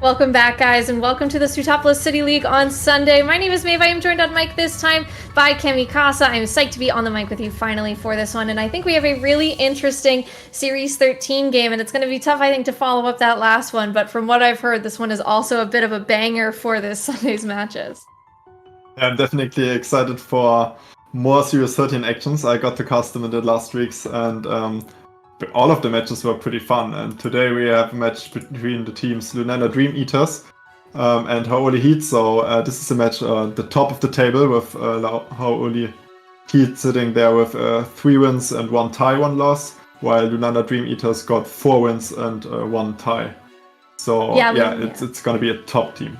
Welcome back, guys, and welcome to the Sootopolis City League on Sunday. My name is Maeve. I am joined on mic this time by Kemi Casa. I'm psyched to be on the mic with you finally for this one, and I think we have a really interesting Series 13 game, and it's going to be tough, I think, to follow up that last one, but from what I've heard, this one is also a bit of a banger for this Sunday's matches. I'm definitely excited for more Series 13 actions. I got to cast them in the last weeks, and all of the matches were pretty fun. And today we have a match between the teams Lunala Dream Eaters and Haoli Heat. So this is a match the top of the table with Haoli Heat sitting there with 3 wins and 1 tie, 1 loss, while Lunala Dream Eaters got 4 wins and 1 tie. So it's going to be a top team.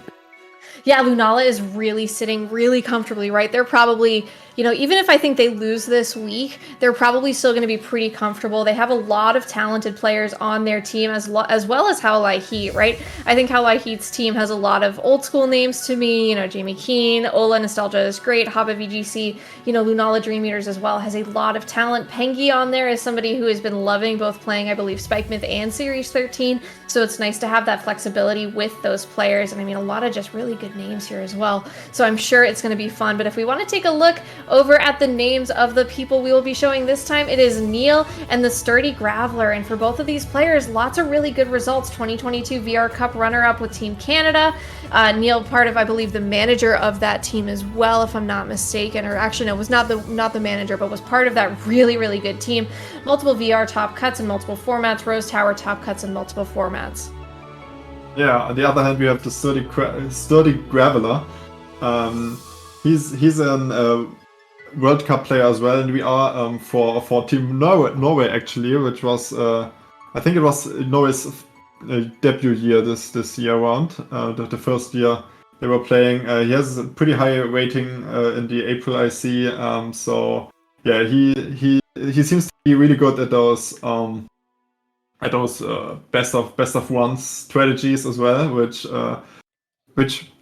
Yeah, Lunala is really sitting really comfortably, right? They're probably, even if I think they lose this week, they're probably still going to be pretty comfortable. They have a lot of talented players on their team as well as Haolai Heat, right? I think Haolai Heat's team has a lot of old school names to me, Jamie Keen, Ola Nostalgia is great, NeilVGC, Lunala Dream Eaters as well has a lot of talent. Pengi on there is somebody who has been loving both playing, I believe, Spike Myth and Series 13, so it's nice to have that flexibility with those players, and a lot of just really good names here as well, so I'm sure it's going to be fun. But if we want to take a look over at the names of the people we will be showing this time, it is Neil and the SturdyGraveler, and for both of these players, lots of really good results. 2022 VR Cup runner-up with Team Canada. Neil, part of, I believe, the manager of that team as well, if I'm not mistaken, or actually no, was not the manager, but was part of that really, really good team. Multiple VR top cuts in multiple formats, Rose Tower top cuts in multiple formats. Yeah, on the other hand, we have the SturdyGraveler. He's a World Cup player as well, and we are for Team Norway actually, which was I think it was Norway's debut year this year around. The first year they were playing. He has a pretty high rating in the April IC. So yeah, he seems to be really good at those best of one strategies as well, which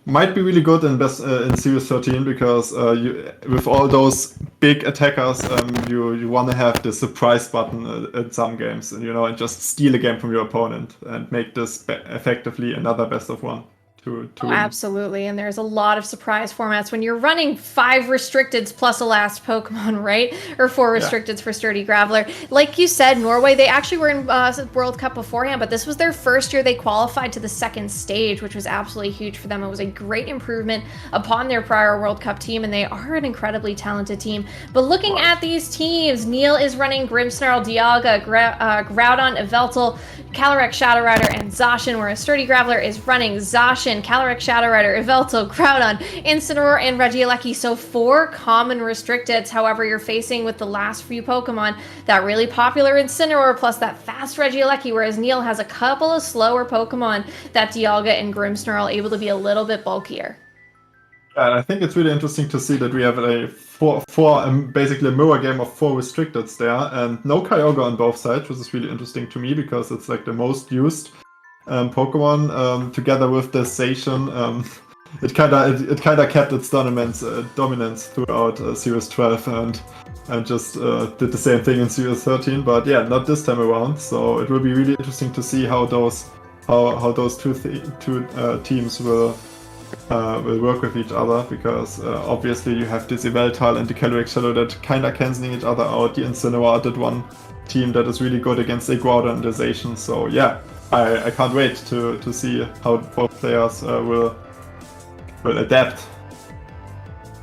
might be really good in Series 13 because with all those big attackers, you want to have the surprise button in some games, and just steal a game from your opponent and make this effectively another best of one. To win. Absolutely, and there's a lot of surprise formats when you're running 5 restricteds plus a last Pokemon, right? Or 4 restricteds for SturdyGraveler. Like you said, Norway, they actually were in World Cup beforehand, but this was their first year they qualified to the second stage, which was absolutely huge for them. It was a great improvement upon their prior World Cup team, and they are an incredibly talented team. But looking at these teams, Neil is running Grimmsnarl, Dialga, Groudon, Yveltal, Calyrex, Shadow Rider, and Zacian, whereas SturdyGraveler is running Zacian, Calyrex, Shadow Rider, Yveltal, Groudon, Incineroar, and Regieleki. So 4 common restricteds. However, you're facing with the last few Pokemon that really popular Incineroar plus that fast Regieleki, whereas Neil has a couple of slower Pokemon that Dialga and Grimmsnarl able to be a little bit bulkier. I think it's really interesting to see that we have basically a mirror game of 4 restricteds there, and no Kyogre on both sides, which is really interesting to me because it's like the most used Pokemon together with the Zacian. It kind of kept its dominance throughout Series 12 and just did the same thing in Series 13. But yeah, not this time around. So it will be really interesting to see how those two teams will work with each other, because obviously you have this Yveltal and the Calyrex Shadow that kind of cancelling each other out. The Incineroar did one team that is really good against a Groudon and the Zacian. So yeah, I can't wait to see how both players will adapt.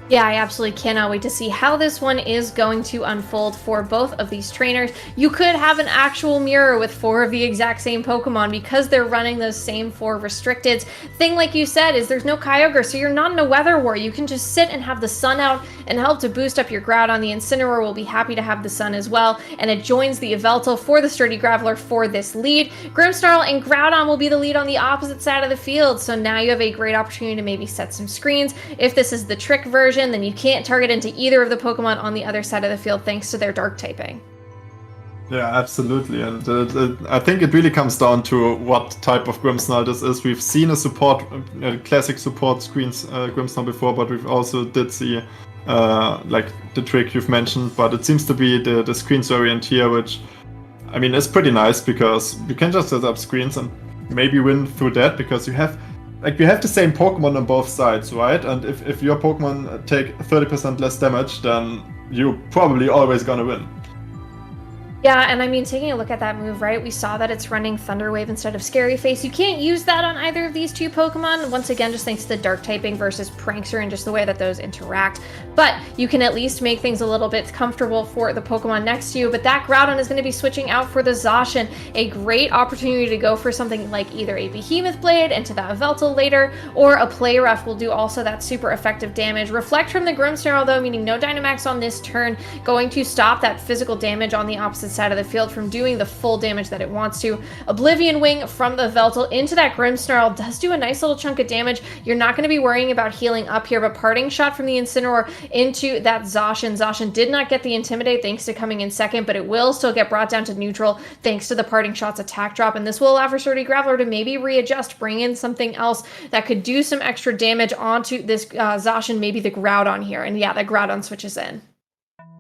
Yeah, I absolutely cannot wait to see how this one is going to unfold for both of these trainers. You could have an actual mirror with 4 of the exact same Pokemon because they're running those same 4 restricteds. Thing, like you said, is there's no Kyogre, so you're not in a weather war. You can just sit and have the sun out and help to boost up your Groudon. The Incineroar will be happy to have the sun as well, and it joins the Yveltal for the SturdyGraveler for this lead. Grimmsnarl and Groudon will be the lead on the opposite side of the field, so now you have a great opportunity to maybe set some screens. If this is the trick version, then you can't target into either of the Pokemon on the other side of the field thanks to their dark typing. Yeah, absolutely, and I think it really comes down to what type of Grimmsnarl this is. We've seen a classic support screens Grimmsnarl before, but we've also did see like the trick you've mentioned, but it seems to be the screens variant here, which is pretty nice because you can just set up screens and maybe win through that, because you have the same Pokemon on both sides, right? And if your Pokemon take 30% less damage, then you're probably always gonna win. Yeah, and I mean, taking a look at that move, right, we saw that it's running Thunder Wave instead of Scary Face. You can't use that on either of these two Pokemon, once again, just thanks to the Dark typing versus Prankster and just the way that those interact. But you can at least make things a little bit comfortable for the Pokemon next to you. But that Groudon is going to be switching out for the Zacian. A great opportunity to go for something like either a Behemoth Blade into that Yveltal later, or a Play Rough will do also that super effective damage. Reflect from the Grimmsnarl, though, meaning no Dynamax on this turn, going to stop that physical damage on the opposite side of the field from doing the full damage that it wants to. Oblivion Wing from the Yveltal into that Grimmsnarl does do a nice little chunk of damage. You're not going to be worrying about healing up here, but Parting Shot from the Incineroar into that Zacian. Zacian did not get the Intimidate thanks to coming in second, but it will still get brought down to neutral thanks to the Parting Shot's attack drop, and this will allow for SturdyGraveler to maybe readjust, bring in something else that could do some extra damage onto this Zacian, maybe the Groudon here, and yeah, the Groudon switches in.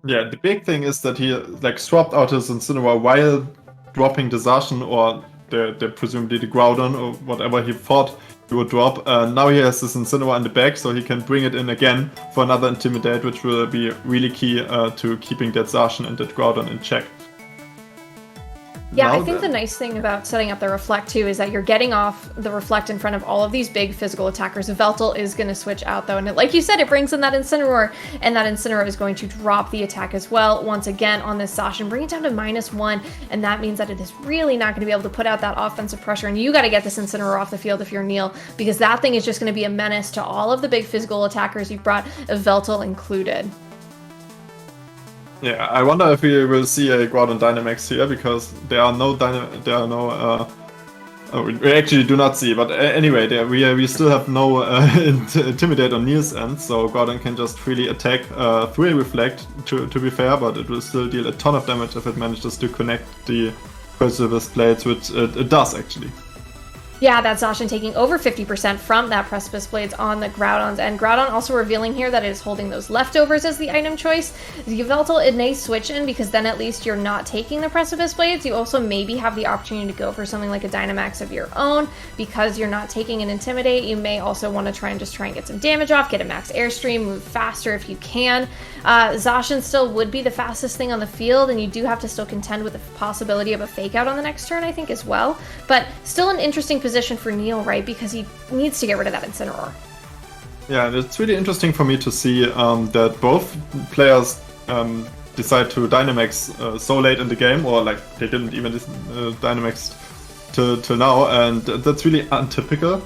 Yeah, the big thing is that he swapped out his Incineroar while dropping the Zacian, or the presumably the Groudon, or whatever he thought he would drop. Now he has this Incineroar in the back, so he can bring it in again for another Intimidate, which will be really key to keeping that Zacian and that Groudon in check. Yeah, I think the nice thing about setting up the Reflect too is that you're getting off the Reflect in front of all of these big physical attackers. Yveltal is going to switch out though, and like you said, it brings in that Incineroar, and that Incineroar is going to drop the attack as well once again on this Zacian, bring it down to -1, and that means that it is really not going to be able to put out that offensive pressure, and you got to get this Incineroar off the field if you're Neil, because that thing is just going to be a menace to all of the big physical attackers you've brought, Yveltal included. Yeah, I wonder if we will see a Groudon Dynamax here, because we actually do not see, but anyway, we still have no Intimidate on Neil's end, so Groudon can just freely attack through a Reflect, to be fair, but it will still deal a ton of damage if it manages to connect the Precipice Blades, which it does actually. Yeah, that's Zacian taking over 50% from that Precipice Blades on the Groudons, and Groudon also revealing here that it is holding those leftovers as the item choice. The Yveltal, it may switch in, because then at least you're not taking the Precipice Blades. You also maybe have the opportunity to go for something like a Dynamax of your own, because you're not taking an Intimidate. You may also want to try and get some damage off, get a max Airstream, move faster if you can. Zacian still would be the fastest thing on the field, and you do have to still contend with the possibility of a Fake Out on the next turn, I think, as well. But still an interesting position for Neil, right? Because he needs to get rid of that Incineroar. Yeah, and it's really interesting for me to see that both players decide to Dynamax so late in the game, or like they didn't even Dynamax till now, and that's really untypical.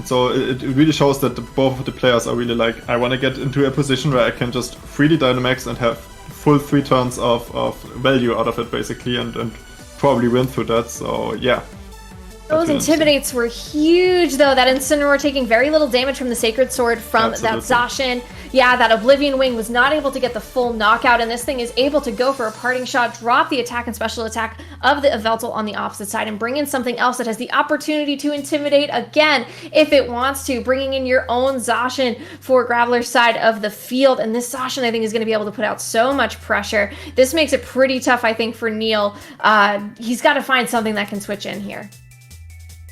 So it really shows that both of the players are really like, I want to get into a position where I can just freely Dynamax and have full 3 turns of value out of it, basically, and probably win through that. So yeah. Those Intimidates were huge, though. That Incineroar taking very little damage from the Sacred Sword from that Zacian. Yeah, that Oblivion Wing was not able to get the full knockout, and this thing is able to go for a Parting Shot, drop the attack and special attack of the Yveltal on the opposite side, and bring in something else that has the opportunity to Intimidate again if it wants to, bringing in your own Zacian for Graveler's side of the field. And this Zacian, I think, is going to be able to put out so much pressure. This makes it pretty tough, I think, for Neil. He's got to find something that can switch in here.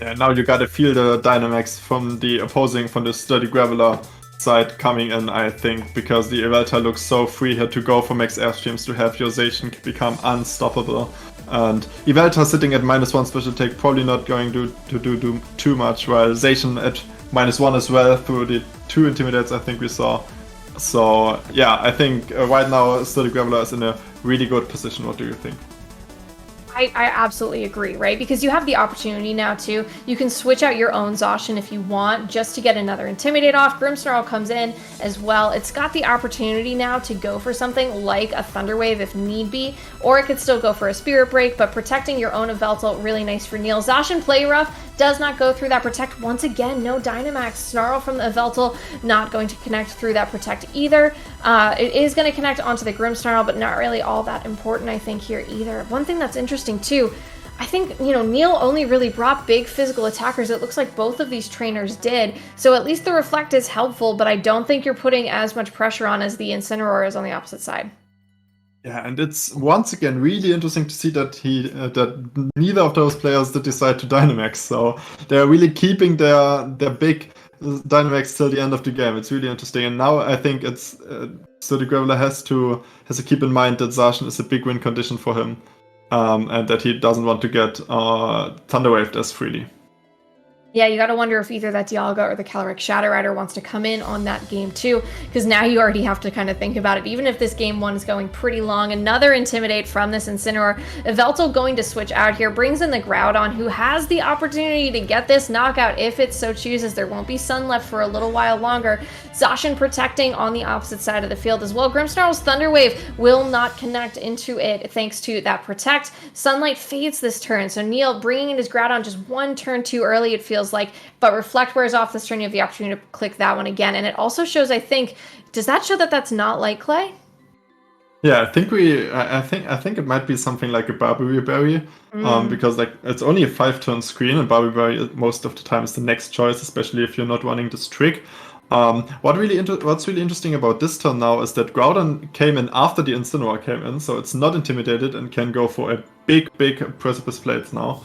Yeah, now you gotta feel the Dynamax from the SturdyGraveler side coming in, I think, because the Yveltal looks so free here to go for max Airstreams, to have your Zacian become unstoppable. And Yveltal sitting at -1 special take, probably not going to do too much, while Zacian at -1 as well through the 2 Intimidates I think we saw. So yeah, I think right now SturdyGraveler is in a really good position. What do you think? I absolutely agree, right? Because you have the opportunity now too. You can switch out your own Zacian if you want, just to get another Intimidate off. Grimmsnarl comes in as well. It's got the opportunity now to go for something like a Thunder Wave if need be, or it could still go for a Spirit Break, but protecting your own Yveltal, really nice for Neil. Zacian Play Rough does not go through that Protect. Once again, no Dynamax. Snarl from the Yveltal not going to connect through that Protect either. It is going to connect onto the Grimmsnarl, but not really all that important, I think, here either. One thing that's interesting too, I think, Neil only really brought big physical attackers. It looks like both of these trainers did. So at least the Reflect is helpful, but I don't think you're putting as much pressure on as the Incineroar is on the opposite side. Yeah, and it's once again really interesting to see that that neither of those players did decide to Dynamax. So they're really keeping their big Dynamax till the end of the game. It's really interesting. And now I think it's SturdyGraveler has to keep in mind that Zacian is a big win condition for him, and that he doesn't want to get Thunderwaved as freely. Yeah, you got to wonder if either that Dialga or the Calyrex Shadow Rider wants to come in on that game too, because now you already have to kind of think about it. Even if this game 1 is going pretty long, another Intimidate from this Incineroar. Yveltal going to switch out here, brings in the Groudon, who has the opportunity to get this knockout if it so chooses. There won't be Sun left for a little while longer. Zacian protecting on the opposite side of the field as well. Grimmsnarl's Thunder Wave will not connect into it thanks to that Protect. Sunlight fades this turn, so Neil bringing in his Groudon just one turn too early, it feels like, but Reflect wears off this turn. You have the opportunity to click that one again, and it also shows, I think, does that show that that's not Light Clay? Yeah, I think it might be something like a Barberry Berry, because like it's only a 5-turn screen, and Barberry Berry most of the time is the next choice, especially if you're not running this trick. What's really interesting about this turn now is that Groudon came in after the Incineroar came in, so it's not intimidated and can go for a big Precipice Blades now.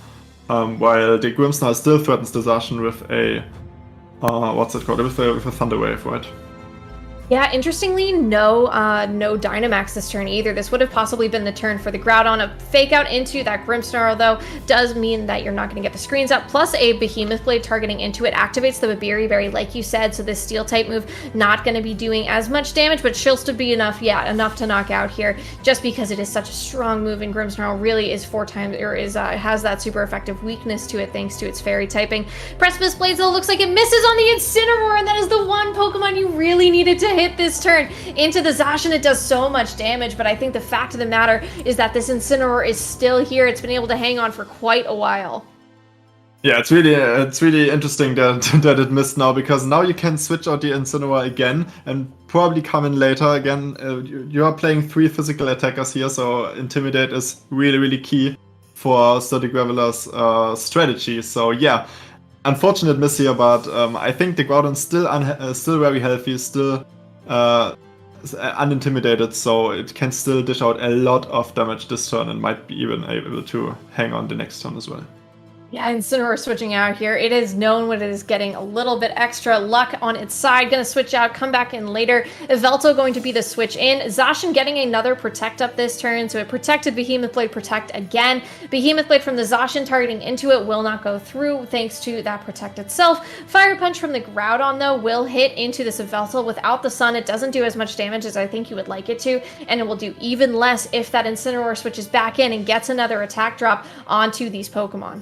While the Grimmsnarl still threatens the Zacian with a what's it called? With a Thunder Wave, right? Yeah, interestingly, no Dynamax this turn either. This would have possibly been the turn for the Groudon. A fake out into that Grimmsnarl, though, does mean that you're not going to get the screens up. Plus, a Behemoth Blade targeting into it activates the Babiri Berry, like you said, so this Steel-type move not going to be doing as much damage, but she'll still be enough to knock out here, just because it is such a strong move, and Grimmsnarl really is 4 times, or has that super effective weakness to it thanks to its Fairy typing. Precipice Blades, though, looks like it misses on the Incineroar, and that is the one Pokemon you really needed to hit this turn. Into the Zacian, it does so much damage, but I think the fact of the matter is that this Incineroar is still here. It's been able to hang on for quite a while. Yeah, it's really interesting that that it missed now, because now you can switch out the Incineroar again and probably come in later again. You are playing 3 physical attackers here, so Intimidate is really key for SturdyGraveler's strategy. So yeah, unfortunate miss here, but I think the Groudon's still very healthy, still unintimidated, so it can still dish out a lot of damage this turn and might be even able to hang on the next turn as well. Yeah, Incineroar switching out here. It is known when it is getting a little bit extra luck on its side. Going to switch out, come back in later. Yveltal going to be the switch in. Zacian getting another Protect up this turn, so it protected Behemoth Blade, Protect again. Behemoth Blade from the Zacian targeting into it will not go through thanks to that Protect itself. Fire Punch from the Groudon, though, will hit into this Yveltal. Without the Sun, it doesn't do as much damage as I think you would like it to, and it will do even less if that Incineroar switches back in and gets another attack drop onto these Pokemon.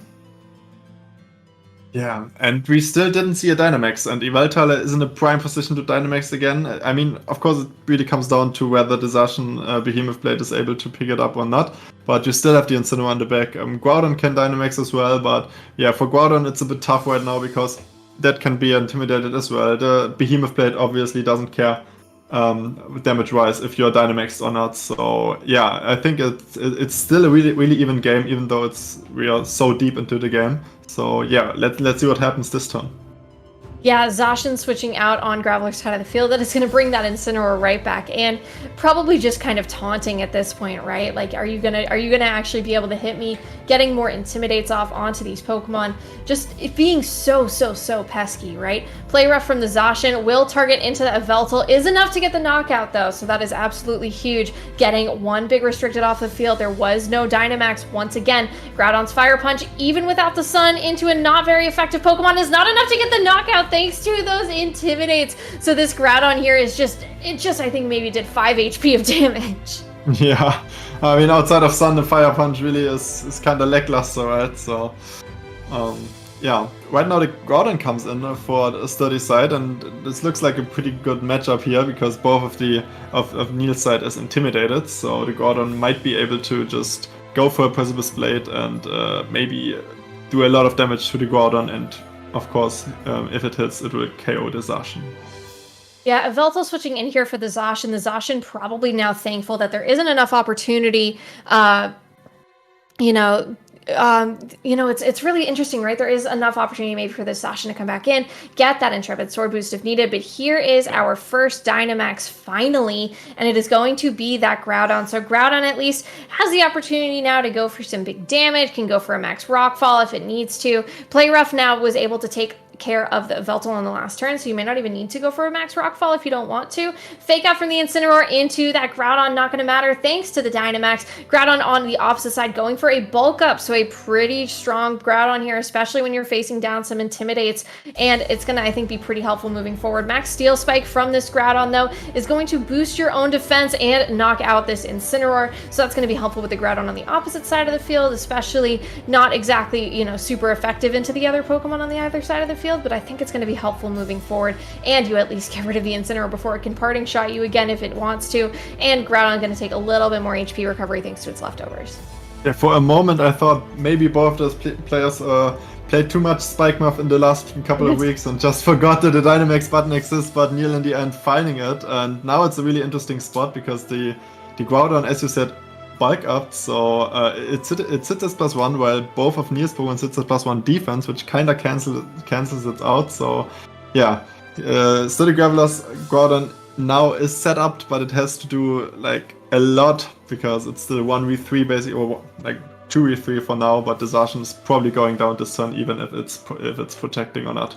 Yeah, and we still didn't see a Dynamax, and Yveltal is in a prime position to Dynamax again. I mean, of course, it really comes down to whether the Zacian Behemoth Blade is able to pick it up or not, but you still have the Incineroar on the back. Groudon can Dynamax as well, but yeah, for Groudon it's a bit tough right now, because that can be intimidated as well. The Behemoth Blade obviously doesn't care damage-wise if you're Dynamaxed or not, so yeah, I think it's still a really even game, even though we are so deep into the game. So yeah, let's see what happens this turn. Yeah, Zacian switching out on Graveler's side of the field. That is going to bring that Incineroar right back, and probably just kind of taunting at this point, right? Like, are you gonna actually be able to hit me? Getting more Intimidates off onto these Pokemon, just it being so pesky, right? Play Rough from the Zacian will target into the Yveltal, is enough to get the knockout though, so that is absolutely huge. Getting one big restricted off the field. There was no Dynamax once again. Groudon's Fire Punch, even without the Sun, into a not very effective Pokemon is not enough to get the knockout thanks to those Intimidates. So this Groudon here is just I think maybe did 5 HP of damage. Yeah, I mean, outside of Sun, the Fire Punch really is kind of lackluster, right? So, yeah, right now the Groudon comes in for a Sturdy side, and this looks like a pretty good matchup here, because both of Neil's side is intimidated, so the Groudon might be able to just go for a Precipice Blade and maybe do a lot of damage to the Groudon, and of course, if it hits, it will KO the Zacian. Yeah, Yveltal switching in here for the Zacian. The Zacian probably now thankful that there isn't enough opportunity, it's really interesting, right? There is enough opportunity maybe for this Zacian to come back in, get that Intrepid Sword boost if needed, but here is our first Dynamax finally, and it is going to be that Groudon. So Groudon at least has the opportunity now to go for some big damage, can go for a Max Rockfall if it needs to. Play Rough now was able to take care of the Yveltal on the last turn, so you may not even need to go for a Max Rockfall if you don't want to. Fake out from the Incineroar into that Groudon, not going to matter thanks to the Dynamax. Groudon on the opposite side going for a bulk up, so a pretty strong Groudon here, especially when you're facing down some Intimidates, and it's going to, I think, be pretty helpful moving forward. Max Steel Spike from this Groudon, though, is going to boost your own defense and knock out this Incineroar, so that's going to be helpful with the Groudon on the opposite side of the field, especially not exactly, super effective into the other Pokemon on the other side of the field, but I think it's going to be helpful moving forward, and you at least get rid of the Incineroar before it can parting shot you again if it wants to, and Groudon going to take a little bit more HP recovery thanks to its leftovers. Yeah, for a moment I thought maybe both of those players played too much Spike Muff in the last couple of weeks and just forgot that the Dynamax button exists, but Neil in the end finding it, and now it's a really interesting spot because the Groudon, as you said, bulk up, so it sits as +1, while both of Neil's Pokemon sits at +1 defense, which kinda cancels it out. So yeah, SturdyGraveler's Groudon now is set up, but it has to do like a lot because it's still 1v3 basically, or like 2v3 for now, but the Zacian is probably going down this turn even if it's protecting or not.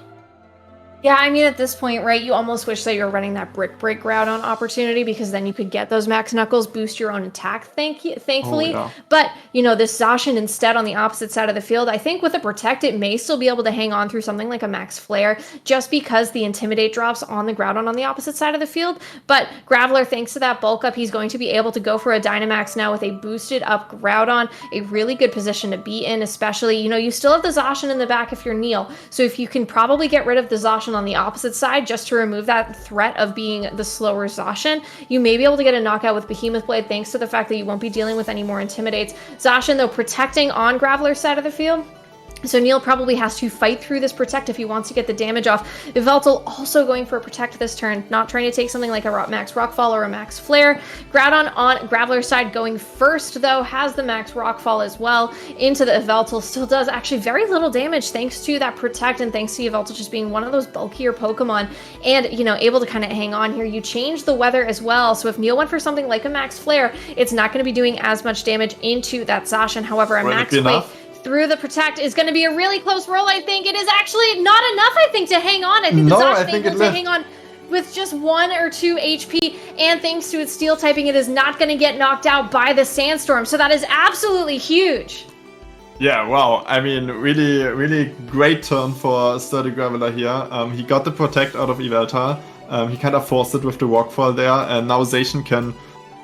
Yeah, I mean, at this point, right, you almost wish that you were running that Brick Break Groudon opportunity because then you could get those Max Knuckles, boost your own attack, thankfully. Oh, yeah. But, this Zacian instead on the opposite side of the field, I think with a Protect, it may still be able to hang on through something like a Max Flare just because the Intimidate drops on the Groudon on the opposite side of the field. But Graveler, thanks to that bulk up, he's going to be able to go for a Dynamax now with a boosted up Groudon, a really good position to be in, especially, you still have the Zacian in the back if you're Neil. So if you can probably get rid of the Zacian on the opposite side just to remove that threat of being the slower Zacian, you may be able to get a knockout with Behemoth Blade thanks to the fact that you won't be dealing with any more Intimidates. Zacian, though, protecting on Graveler's side of the field. So Neil probably has to fight through this Protect if he wants to get the damage off. Yveltal also going for a Protect this turn, not trying to take something like a Max Rockfall or a Max Flare. Groudon on Graveler's side going first, though, has the Max Rockfall as well into the Yveltal. Still does actually very little damage thanks to that Protect and thanks to Yveltal just being one of those bulkier Pokemon and, able to kind of hang on here. You change the weather as well, so if Neil went for something like a Max Flare, it's not going to be doing as much damage into that Zacian. However, a Max Flare through the Protect is going to be a really close roll, I think. It is actually not enough, I think, to hang on. I think the Zacian is able to hang on with just 1 or 2 HP, and thanks to its Steel typing, it is not going to get knocked out by the Sandstorm, so that is absolutely huge. Yeah, wow. I mean, really, really great turn for SturdyGraveler here. He got the Protect out of Yveltal. He kind of forced it with the Rockfall there, and now Zacian can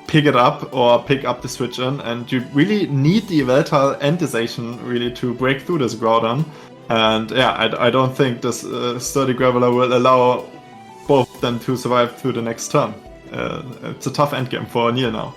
pick it up or pick up the switch in, and you really need the Yveltal and the Zacian really to break through this Groudon. And yeah, I don't think this SturdyGraveler will allow both of them to survive through the next turn. It's a tough endgame for Neil now.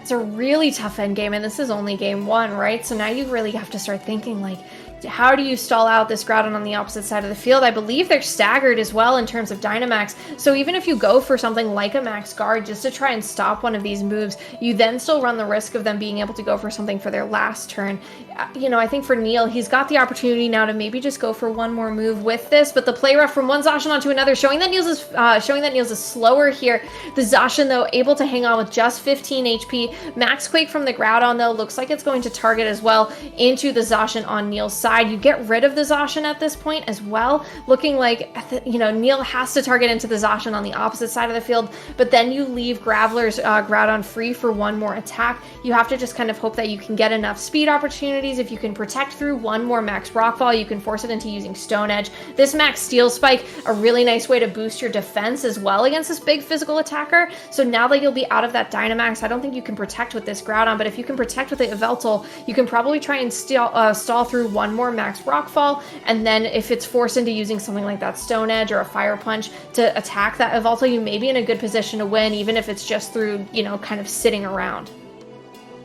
It's a really tough endgame, and this is only game 1, right? So now you really have to start thinking, like, how do you stall out this Groudon on the opposite side of the field? I believe they're staggered as well in terms of Dynamax. So even if you go for something like a Max Guard just to try and stop one of these moves, you then still run the risk of them being able to go for something for their last turn. I think for Neil, he's got the opportunity now to maybe just go for one more move with this, but the play rough from one Zacian onto another, showing that Neil's is slower here. The Zacian, though, able to hang on with just 15 HP. Max Quake from the Groudon, though, looks like it's going to target as well into the Zacian on Neil's side. You get rid of the Zacian at this point as well, looking like, Neil has to target into the Zacian on the opposite side of the field, but then you leave Graveler's Groudon free for one more attack. You have to just kind of hope that you can get enough speed opportunities. If you can protect through one more Max Rockfall, you can force it into using Stone Edge. This Max Steel Spike, a really nice way to boost your defense as well against this big physical attacker. So now that you'll be out of that Dynamax, I don't think you can protect with this Groudon, but if you can protect with the Yveltal, you can probably try and stall through one more Max Rockfall, and then if it's forced into using something like that Stone Edge or a Fire Punch to attack that Yveltal, you may be in a good position to win, even if it's just through, kind of sitting around.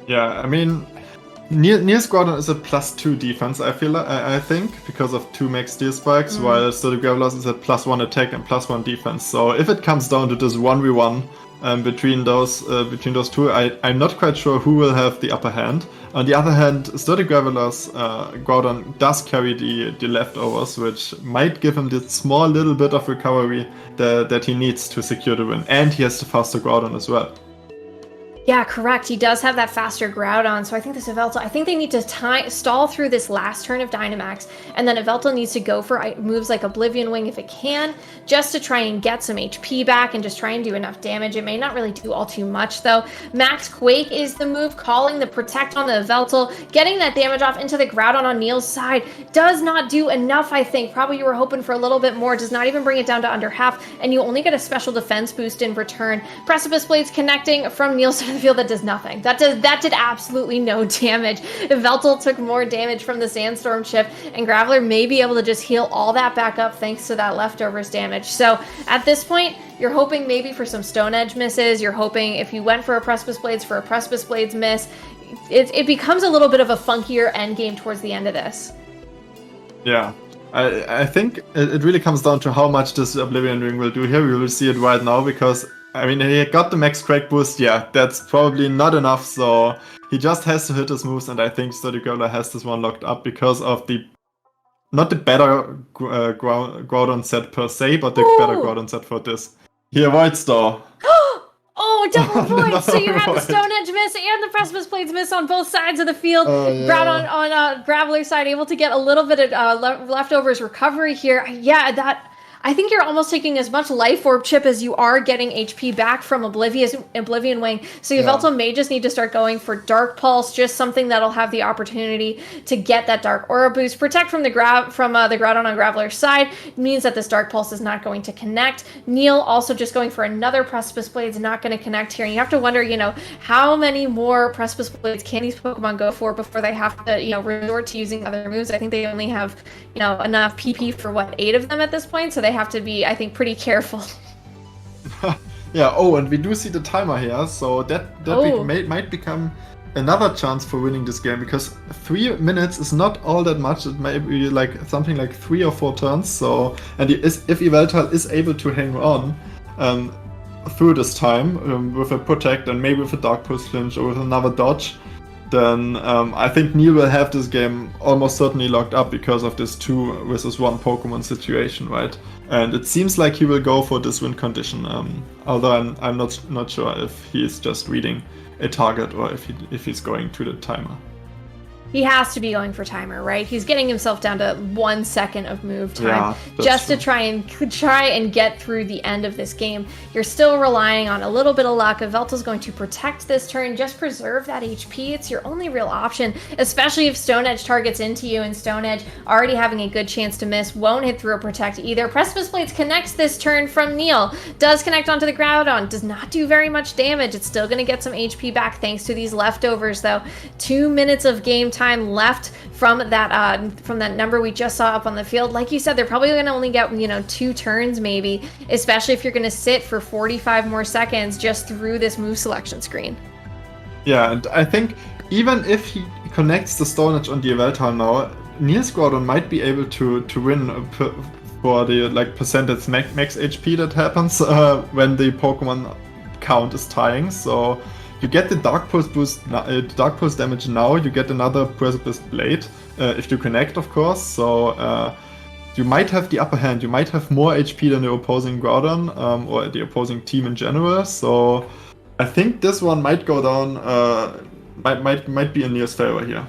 Yeah, I mean, Neil's Groudon is a +2 defense, I think, because of 2 Max Steel Spikes, while SturdyGraveler's is a +1 attack and +1 defense. So if it comes down to this 1v1, between those two. I'm not quite sure who will have the upper hand. On the other hand, SturdyGraveler's Groudon does carry the leftovers, which might give him this small little bit of recovery that he needs to secure the win. And he has the faster Groudon as well. Yeah, correct. He does have that faster Groudon, so I think this Yveltal, I think they need to stall through this last turn of Dynamax, and then Yveltal needs to go for moves like Oblivion Wing if it can, just to try and get some HP back and just try and do enough damage. It may not really do all too much, though. Max Quake is the move, calling the Protect on the Yveltal, getting that damage off into the Groudon on Neil's side. Does not do enough, I think. Probably you were hoping for a little bit more. Does not even bring it down to under half, and you only get a special defense boost in return. Precipice Blades connecting from Neil's side of the field. That does nothing. That did absolutely no damage. Yveltal took more damage from the Sandstorm chip, and Graveler may be able to just heal all that back up thanks to that leftovers damage. So at this point, you're hoping maybe for some Stone Edge misses. You're hoping if you went for a Precipice Blades for a Precipice Blades miss. It becomes a little bit of a funkier end game towards the end of this. Yeah. I think it really comes down to how much this Oblivion Ring will do here. We will see it right now because I mean, he got the max crack boost, yeah, that's probably not enough, so he just has to hit his moves, and I think SturdyGraveler has this one locked up because of not the better Groudon set per se, but the better Groudon set for this. He avoids though. Oh, double points! So you have the Stone Edge miss and the Precipice Blades miss on both sides of the field. Yeah. Groudon on Graveler's side able to get a little bit of leftovers recovery here. Yeah, I think you're almost taking as much Life Orb chip as you are getting HP back from Oblivion Wing. So Yveltal may just need to start going for Dark Pulse, just something that'll have the opportunity to get that Dark Aura boost. Protect from the Groudon on Graveler's side means that this Dark Pulse is not going to connect. Neil also just going for another Precipice Blades, not going to connect here. And you have to wonder, how many more Precipice Blades can these Pokemon go for before they have to, resort to using other moves? I think they only have, enough PP for 8 of them at this point, so they have to be, I think, pretty careful. Yeah, and we do see the timer here, so that might become another chance for winning this game, because 3 minutes is not all that much. It may be something like 3 or 4 turns, so, and if Yveltal is able to hang on through this time with a Protect and maybe with a Dark Pulse Flinch or with another Dodge, then I think Neil will have this game almost certainly locked up because of this 2 versus 1 Pokemon situation, right? And it seems like he will go for this win condition, although I'm not sure if he is just reading a target or if he's going to the timer. He has to be going for timer, right? He's getting himself down to 1 second of move time just to try and get through the end of this game. You're still relying on a little bit of luck. Yveltal's going to protect this turn, just preserve that HP. It's your only real option, especially if Stone Edge targets into you, and Stone Edge already having a good chance to miss, won't hit through a Protect either. Precipice Blades connects this turn from Neil, does connect onto the Groudon, does not do very much damage. It's still going to get some HP back thanks to these leftovers, though. 2 minutes of game time left from that number we just saw up on the field. Like you said, they're probably going to only get 2 turns maybe, especially if you're going to sit for 45 more seconds just through this move selection screen. Yeah, and I think even if he connects the Stone Edge on the Yveltal now, Neil's Groudon might be able to win for the percentage max HP that happens when the Pokemon count is tying. So you get the Dark Pulse boost, Dark Pulse damage now. You get another Precipice Blade if you connect, of course. So you might have the upper hand. You might have more HP than the opposing Groudon or the opposing team in general. So I think this one might go down. Might be in Neil's favor here.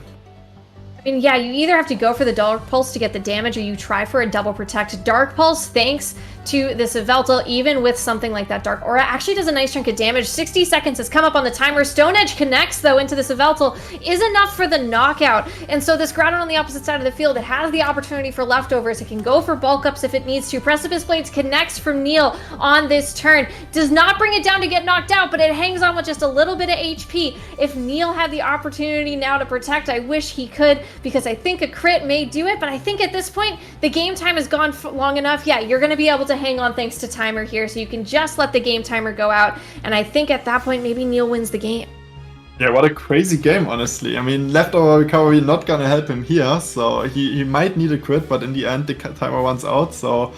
I mean, yeah, you either have to go for the Dark Pulse to get the damage, or you try for a double Protect. Dark Pulse, thanks to this Yveltal, even with something like that Dark Aura, actually does a nice chunk of damage. 60 seconds has come up on the timer. Stone Edge connects, though, into this Yveltal, is enough for the knockout. And so this Groudon on the opposite side of the field, it has the opportunity for leftovers. It can go for bulk ups if it needs to. Precipice Blades connects from Neil on this turn. Does not bring it down to get knocked out, but it hangs on with just a little bit of HP. If Neil had the opportunity now to protect, I wish he could, because I think a crit may do it, but I think at this point, the game time has gone long enough. Yeah, you're going to be able to hang on thanks to timer here, so you can just let the game timer go out, and I think at that point, maybe Neil wins the game. Yeah, what a crazy game, honestly. I mean, leftover recovery not going to help him here, so he might need a crit, but in the end, the timer runs out, so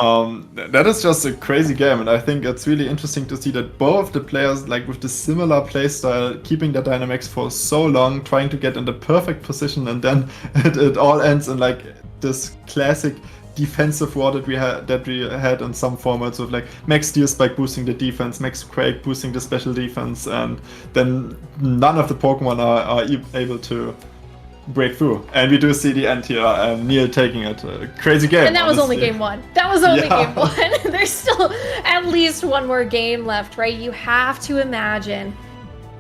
That is just a crazy game, and I think it's really interesting to see that both of the players, like with the similar playstyle, keeping their dynamics for so long, trying to get in the perfect position, and then it all ends in like this classic defensive war that we had in some formats with like Max Steel Spike boosting the defense, Max Quake boosting the special defense, and then none of the Pokemon are able to break through. And we do see the end here, and Neil taking it. Crazy game. And that was only game one. That was only game one. There's still at least one more game left, right? You have to imagine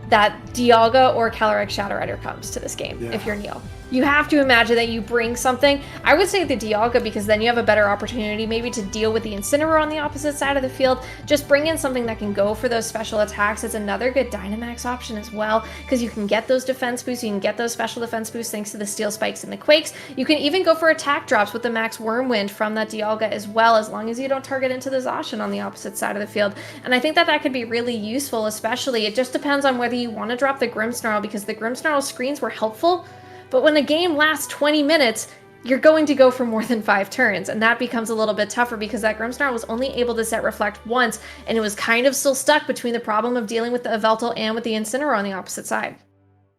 that Dialga or Calyrex Shadow Rider comes to this game if you're Neil. You have to imagine that you bring something. I would say the Dialga, because then you have a better opportunity maybe to deal with the Incineroar on the opposite side of the field. Just bring in something that can go for those special attacks. It's another good Dynamax option as well, because you can get those defense boosts, you can get those special defense boosts thanks to the Steel Spikes and the Quakes. You can even go for attack drops with the Max Wormwind from that Dialga as well, as long as you don't target into the Zacian on the opposite side of the field. And I think that that could be really useful, especially. It just depends on whether you want to drop the Grimmsnarl, because the Grimmsnarl screens were helpful. But when the game lasts 20 minutes, you're going to go for more than 5 turns, and that becomes a little bit tougher because that Grimmsnarl was only able to set Reflect once, and it was kind of still stuck between the problem of dealing with the Yveltal and with the Incineroar on the opposite side.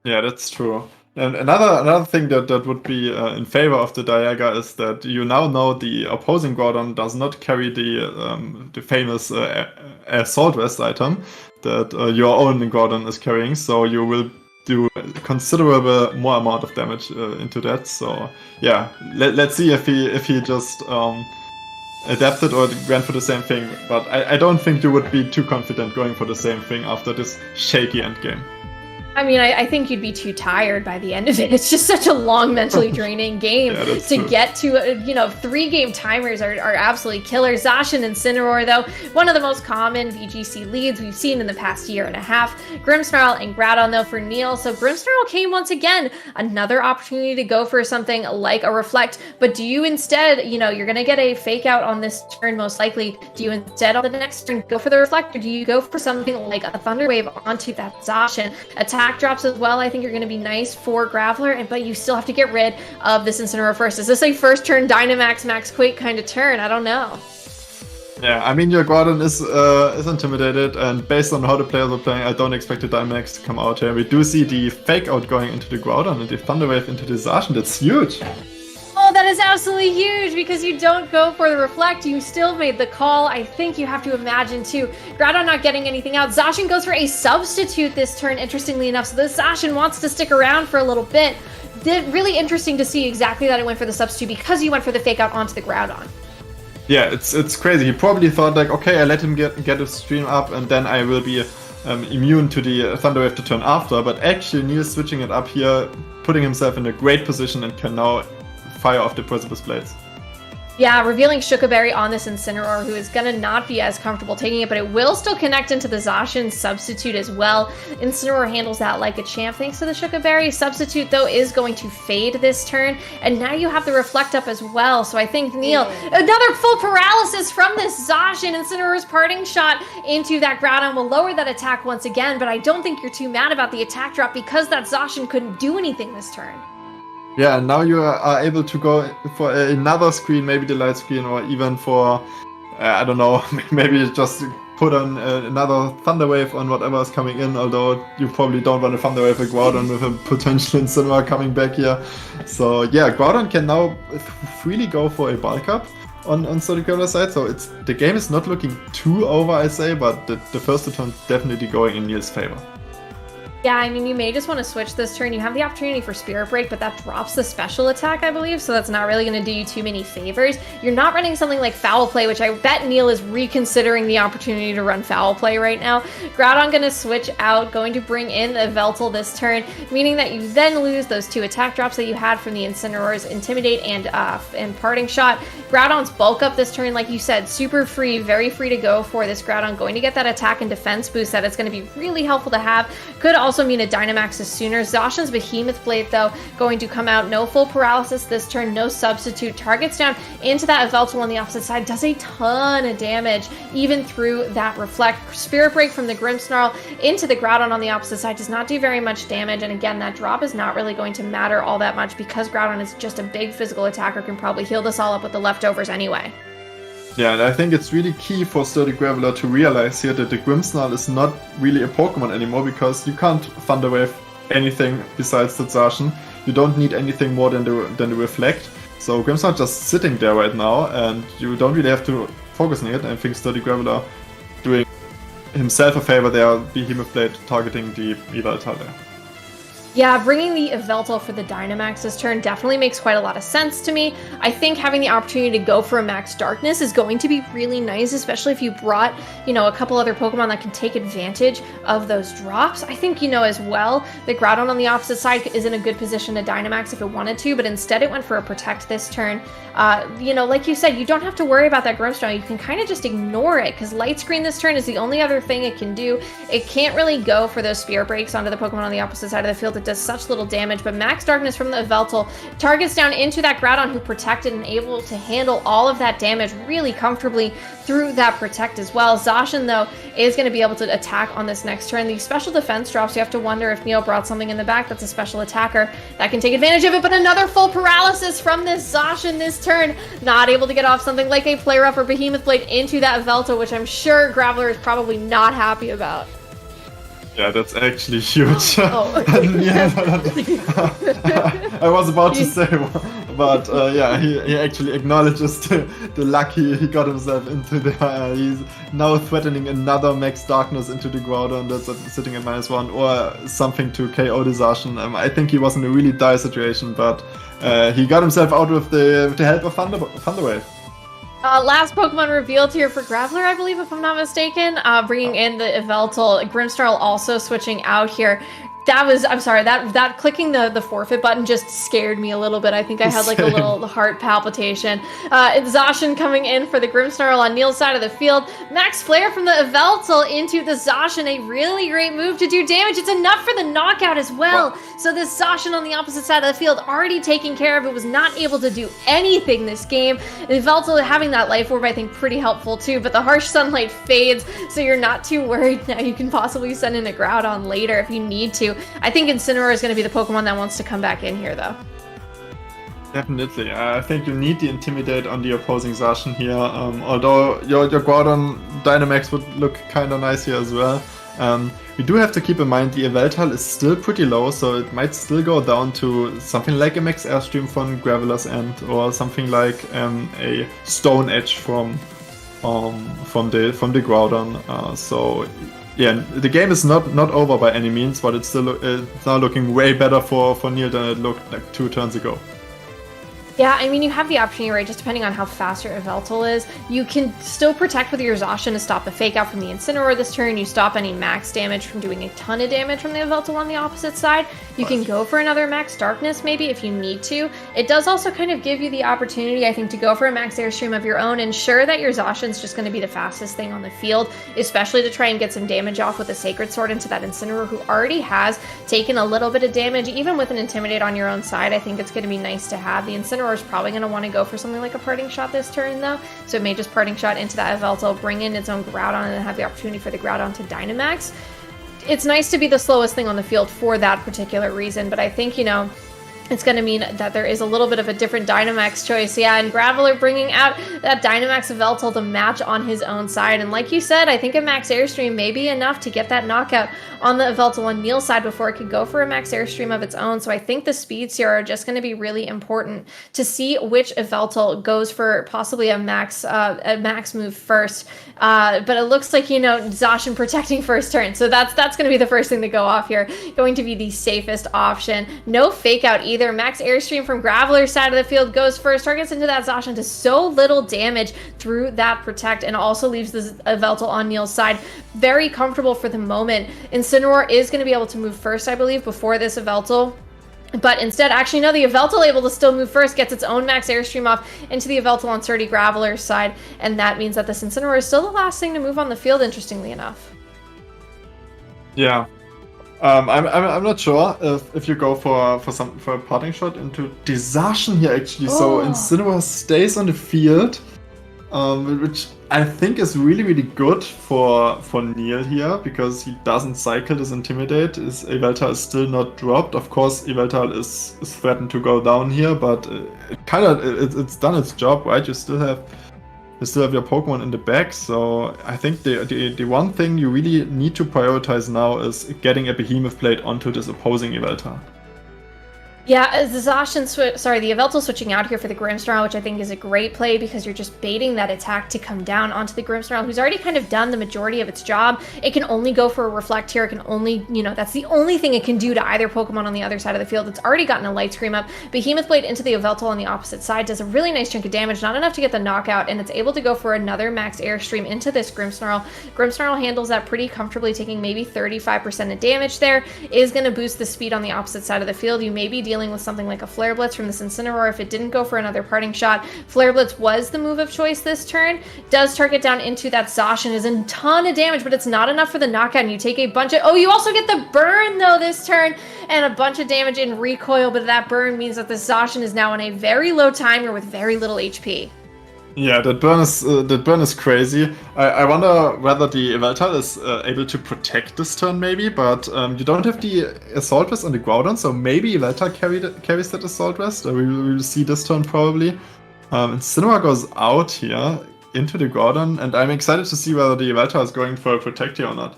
Yeah, that's true. And another thing that would be in favor of the Dialga is that you now know the opposing Groudon does not carry the famous Assault Vest item that your own Groudon is carrying, so you will do considerable more amount of damage into that. So yeah, let's see if he just adapted or went for the same thing. But I don't think you would be too confident going for the same thing after this shaky endgame. I mean, I think you'd be too tired by the end of it. It's just such a long, mentally draining game to get to. 3-game timers are absolutely killer. Zacian and Incineroar, though, one of the most common VGC leads we've seen in the past year and a half. Grimmsnarl and Groudon, though, for Neil. So Grimmsnarl came once again. Another opportunity to go for something like a Reflect. But do you instead, you're going to get a Fake Out on this turn, most likely. Do you instead on the next turn go for the Reflect, or do you go for something like a Thunder Wave onto that Zacian? Attack drops as well, I think, are going to be nice for Graveler, but you still have to get rid of this Incineroar first. Is this a first turn Dynamax Max Quake kind of turn? I don't know. Yeah, I mean, your Groudon is intimidated, and based on how the players are playing, I don't expect the Dynamax to come out here. We do see the Fake Out going into the Groudon and the Thunder Wave into the Zacian. That's huge. Oh, that is absolutely huge, because you don't go for the Reflect. You still made the call. I think you have to imagine, too, Groudon not getting anything out. Zacian goes for a substitute this turn, interestingly enough. So the Zacian wants to stick around for a little bit. Really interesting to see exactly that it went for the substitute, because he went for the Fake Out onto the Groudon. Yeah, it's crazy. He probably thought, like, okay, I let him get his stream up, and then I will be immune to the Thunder Wave to turn after. But actually, Neil's switching it up here, putting himself in a great position, and can now fire off the Precipice Blades. Yeah, revealing Shuca Berry on this Incineroar, who is going to not be as comfortable taking it, but it will still connect into the Zacian substitute as well. Incineroar handles that like a champ thanks to the Shuca Berry. Substitute, though, is going to fade this turn, and now you have the Reflect up as well. So I think, Neil, another full paralysis from this Zacian. Incineroar's parting shot into that Groudon will lower that attack once again, but I don't think you're too mad about the attack drop, because that Zacian couldn't do anything this turn. Yeah, and now you are able to go for another screen, maybe the light screen, or even for, I don't know, maybe just put on another Thunder Wave on whatever is coming in, although you probably don't want a Thunder Wave with Groudon with a potential Incineroar coming back here. So yeah, Groudon can now freely go for a bulk up on SturdyGraveler side, so the game is not looking too over, I say, but the first turn definitely going in Neil's favor. Yeah, I mean, you may just want to switch this turn. You have the opportunity for Spirit Break, but that drops the special attack, I believe, so that's not really going to do you too many favors. You're not running something like Foul Play, which I bet Neil is reconsidering the opportunity to run Foul Play right now. Groudon going to switch out, going to bring in the Yveltal this turn, meaning that you then lose those 2 attack drops that you had from the Incineroar's Intimidate and Parting Shot. Groudon's bulk up this turn, like you said, super free, very free to go for this Groudon, going to get that attack and defense boost that it's going to be really helpful to have. Could also mean a Dynamax is sooner. Zacian's Behemoth Blade, though, going to come out. No full paralysis this turn, no substitute. Targets down into that Yveltal on the opposite side. Does a ton of damage, even through that Reflect. Spirit Break from the Grimmsnarl into the Groudon on the opposite side does not do very much damage, and again, that drop is not really going to matter all that much, because Groudon is just a big physical attacker, can probably heal this all up with the leftovers anyway. Yeah, and I think it's really key for SturdyGraveler to realize here that the Grimmsnarl is not really a Pokemon anymore, because you can't Thunder Wave anything besides the Zacian. You don't need anything more than the Reflect. So Grimmsnarl just sitting there right now, and you don't really have to focus on it. I think SturdyGraveler doing himself a favor there, Behemoth Blade targeting the Yveltal there. Yeah, bringing the Yveltal for the Dynamax this turn definitely makes quite a lot of sense to me. I think having the opportunity to go for a Max Darkness is going to be really nice, especially if you brought, a couple other Pokemon that can take advantage of those drops. I think, as well, the Groudon on the opposite side is in a good position to Dynamax if it wanted to, but instead it went for a Protect this turn. Like you said, you don't have to worry about that Grimmsnarl. You can kind of just ignore it, because Light Screen this turn is the only other thing it can do. It can't really go for those Spear Breaks onto the Pokemon on the opposite side of the field. It does such little damage, but Max Darkness from the Yveltal targets down into that Groudon, who protected and able to handle all of that damage really comfortably through that Protect as well. Zacian, though, is going to be able to attack on this next turn. The special defense drops, you have to wonder if Neil brought something in the back that's a special attacker that can take advantage of it, but another full paralysis from this Zacian this turn. Not able to get off something like a Flare Up or Behemoth Blade into that Yveltal, which I'm sure Graveler is probably not happy about. Yeah, that's actually huge. Oh. I was about to say, but he actually acknowledges the luck he got himself into there. He's now threatening another Max Darkness into the Groudon that's sitting at -1, or something to KO the Zacian. I think he was in a really dire situation, but he got himself out with the help of Thunder Wave. Last Pokemon revealed here for Graveler, I believe, if I'm not mistaken. Bringing in the Yveltal. Grimmsnarl also switching out here. That clicking the forfeit button just scared me a little bit. I think I had like a little heart palpitation. It's Zacian coming in for the Grimmsnarl on Neil's side of the field. Max Flare from the Yveltal into the Zacian, a really great move to do damage. It's enough for the knockout as well. So this Zacian on the opposite side of the field, already taken care of. It was not able to do anything this game. Yveltal having that Life Orb, I think, pretty helpful too, but the harsh sunlight fades, so you're not too worried now. You can possibly send in a Groudon later if you need to. I think Incineroar is going to be the Pokemon that wants to come back in here, though. Definitely. I think you need the Intimidate on the opposing Zacian here, although your Groudon Dynamax would look kind of nice here as well. We do have to keep in mind the Yveltal is still pretty low, so it might still go down to something like a Max Airstream from Graveler's end, or something like a Stone Edge from the Groudon. So yeah, the game is not over by any means, but it's still it's now looking way better for Neil than it looked like 2 turns ago. Yeah, I mean, you have the opportunity, right, just depending on how fast your Yveltal is. You can still protect with your Zacian to stop the Fake Out from the Incineroar this turn. You stop any max damage from doing a ton of damage from the Yveltal on the opposite side. You can go for another Max Darkness, maybe, if you need to. It does also kind of give you the opportunity, I think, to go for a Max Airstream of your own. Ensure that your Zacian's just going to be the fastest thing on the field, especially to try and get some damage off with a Sacred Sword into that Incineroar, who already has taken a little bit of damage. Even with an Intimidate on your own side, I think it's going to be nice to have. The Incineroar is probably going to want to go for something like a Parting Shot this turn, though. So it may just Parting Shot into that Yveltal, bring in its own Groudon, and then have the opportunity for the Groudon to Dynamax. It's nice to be the slowest thing on the field for that particular reason, but I think, it's going to mean that there is a little bit of a different Dynamax choice. Yeah, and Graveler bringing out that Dynamax Yveltal to match on his own side. And like you said, I think a Max Airstream may be enough to get that knockout on the Yveltal on Neil's side before it could go for a Max Airstream of its own. So I think the speeds here are just going to be really important to see which Yveltal goes for possibly a max move first. But it looks like, Zacian protecting first turn. So that's going to be the first thing to go off here. Going to be the safest option. No Fake Out either. Max Airstream from Graveler's side of the field goes first, targets into that Zacian to so little damage through that Protect, and also leaves the Yveltal on Neil's side very comfortable for the moment. Incineroar is going to be able to move first, I believe, before this Yveltal. But instead, actually, no, the Yveltal able to still move first, gets its own Max Airstream off into the Yveltal on SturdyGraveler's side, and that means that this Incineroar is still the last thing to move on the field, interestingly enough. Yeah. I'm not sure if you go for a Parting Shot into the Zacian here, actually. So Incineroar stays on the field, which I think is really, really good for Neil here, because he doesn't cycle this Intimidate. His Yveltal is still not dropped. Of course, Yveltal is threatened to go down here, but it's done its job, right? You still have you still have your Pokemon in the back, so I think the one thing you really need to prioritize now is getting a Behemoth Blade onto this opposing Yveltal. Yeah, the Yveltal switching out here for the Grimmsnarl, which I think is a great play because you're just baiting that attack to come down onto the Grimmsnarl, who's already kind of done the majority of its job. It can only go for a Reflect here. It can only, that's the only thing it can do to either Pokemon on the other side of the field. It's already gotten a Light Scream up. Behemoth Blade into the Yveltal on the opposite side does a really nice chunk of damage, not enough to get the knockout, and it's able to go for another Max Airstream into this Grimmsnarl. Grimmsnarl handles that pretty comfortably, taking maybe 35% of damage there. Is going to boost the speed on the opposite side of the field. You may be dealing with something like a Flare Blitz from this Incineroar if it didn't go for another parting shot. Flare Blitz was the move of choice this turn. Does target down into that Zacian, is a ton of damage, but it's not enough for the knockout, and you take a bunch of... Oh, you also get the burn, though, this turn, and a bunch of damage in recoil, but that burn means that the Zacian is now on a very low timer with very little HP. Yeah, that burn is crazy. I wonder whether the Yveltal is able to protect this turn, maybe, but you don't have the Assault Vest on the Groudon, so maybe Yveltal carries that Assault Vest. We will see this turn probably. Incineroar goes out here into the Groudon, and I'm excited to see whether the Yveltal is going for a Protect here or not.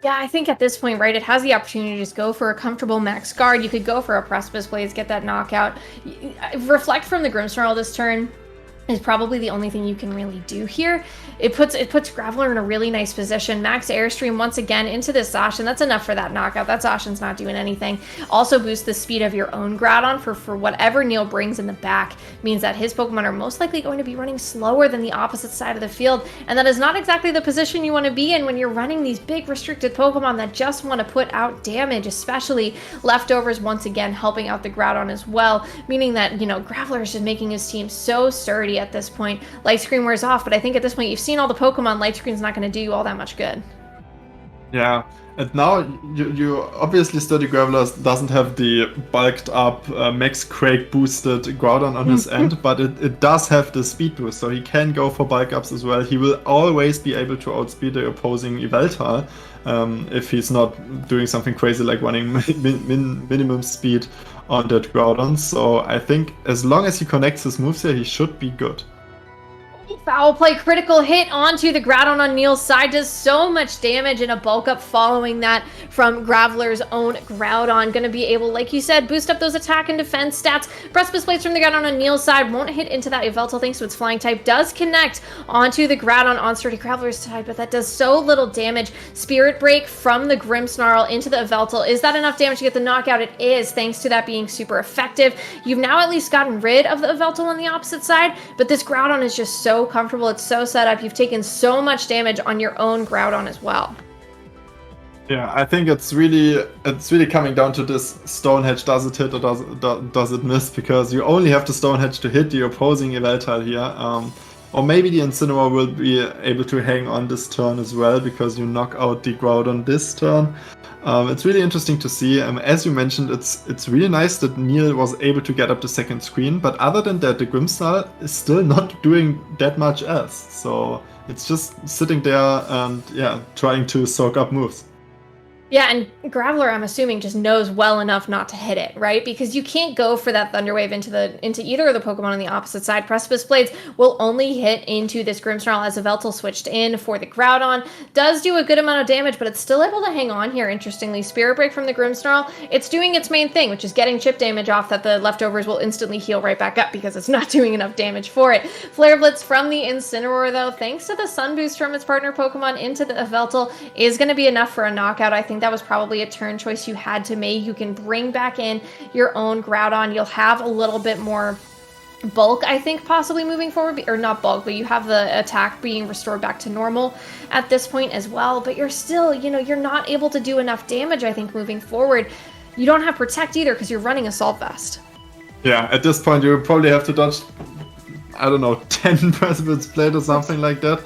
Yeah, I think at this point, right, it has the opportunity to just go for a comfortable max guard. You could go for a Precipice Blaze, get that knockout. Reflect from the Grimmsnarl this turn is probably the only thing you can really do here. It puts Graveler in a really nice position. Max Airstream once again into this Zacian. That's enough for that knockout. That Zacian's not doing anything. Also boost the speed of your own Groudon for whatever Neil brings in the back. Means that his Pokemon are most likely going to be running slower than the opposite side of the field. And that is not exactly the position you want to be in when you're running these big restricted Pokemon that just want to put out damage, especially Leftovers once again helping out the Groudon as well. Meaning that, Graveler is just making his team so sturdy at this point. Light Screen wears off, but I think at this point you've seen all the Pokemon. Light Screen's not going to do you all that much good. Yeah, and now you obviously SturdyGraveler doesn't have the bulked up Max Quake boosted Groudon on his end, but it does have the speed boost, so he can go for bulk ups as well. He will always be able to outspeed the opposing Yveltal if he's not doing something crazy like running minimum speed on that Groudon. So I think as long as he connects his moves here, he should be good. Foul play, critical hit onto the Groudon on Neil's side, does so much damage, and a bulk up following that from Graveler's own Groudon. Gonna be able, like you said, boost up those attack and defense stats. Precipice Blades from the Groudon on Neil's side won't hit into that Yveltal thanks to its flying type. Does connect onto the Groudon on SturdyGraveler's side, but that does so little damage. Spirit Break from the Grimmsnarl into the Yveltal. Is that enough damage to get the knockout? It is, thanks to that being super effective. You've now at least gotten rid of the Yveltal on the opposite side, but this Groudon is just so comfortable. It's so set up. You've taken so much damage on your own Groudon as well. Yeah, I think it's really coming down to this Stone Hedge. Does it hit or does it miss? Because you only have the Stone Hedge to hit the opposing Yveltal here. Or maybe the Incineroar will be able to hang on this turn as well, because you knock out the Groudon this turn. It's really interesting to see. As you mentioned, it's really nice that Neil was able to get up the second screen, but other than that, the Grimmsnarl is still not doing that much else. So it's just sitting there and trying to soak up moves. Yeah, and Graveler, I'm assuming, just knows well enough not to hit it, right? Because you can't go for that Thunder Wave into either of the Pokemon on the opposite side. Precipice Blades will only hit into this Grimmsnarl as Yveltal switched in for the Groudon. Does do a good amount of damage, but it's still able to hang on here, interestingly. Spirit Break from the Grimmsnarl, it's doing its main thing, which is getting chip damage off that the Leftovers will instantly heal right back up because it's not doing enough damage for it. Flare Blitz from the Incineroar, though, thanks to the Sun Boost from its partner Pokemon into the Yveltal, is going to be enough for a knockout. I think that was probably a turn choice you had to make. You can bring back in your own Groudon. You'll have a little bit more bulk, I think, possibly moving forward, or not bulk, but you have the attack being restored back to normal at this point as well, but you're still, you're not able to do enough damage, I think, moving forward. You don't have Protect either because you're running Assault Vest. Yeah, at this point you probably have to dodge, I don't know, 10 Precipice Blade or something like that.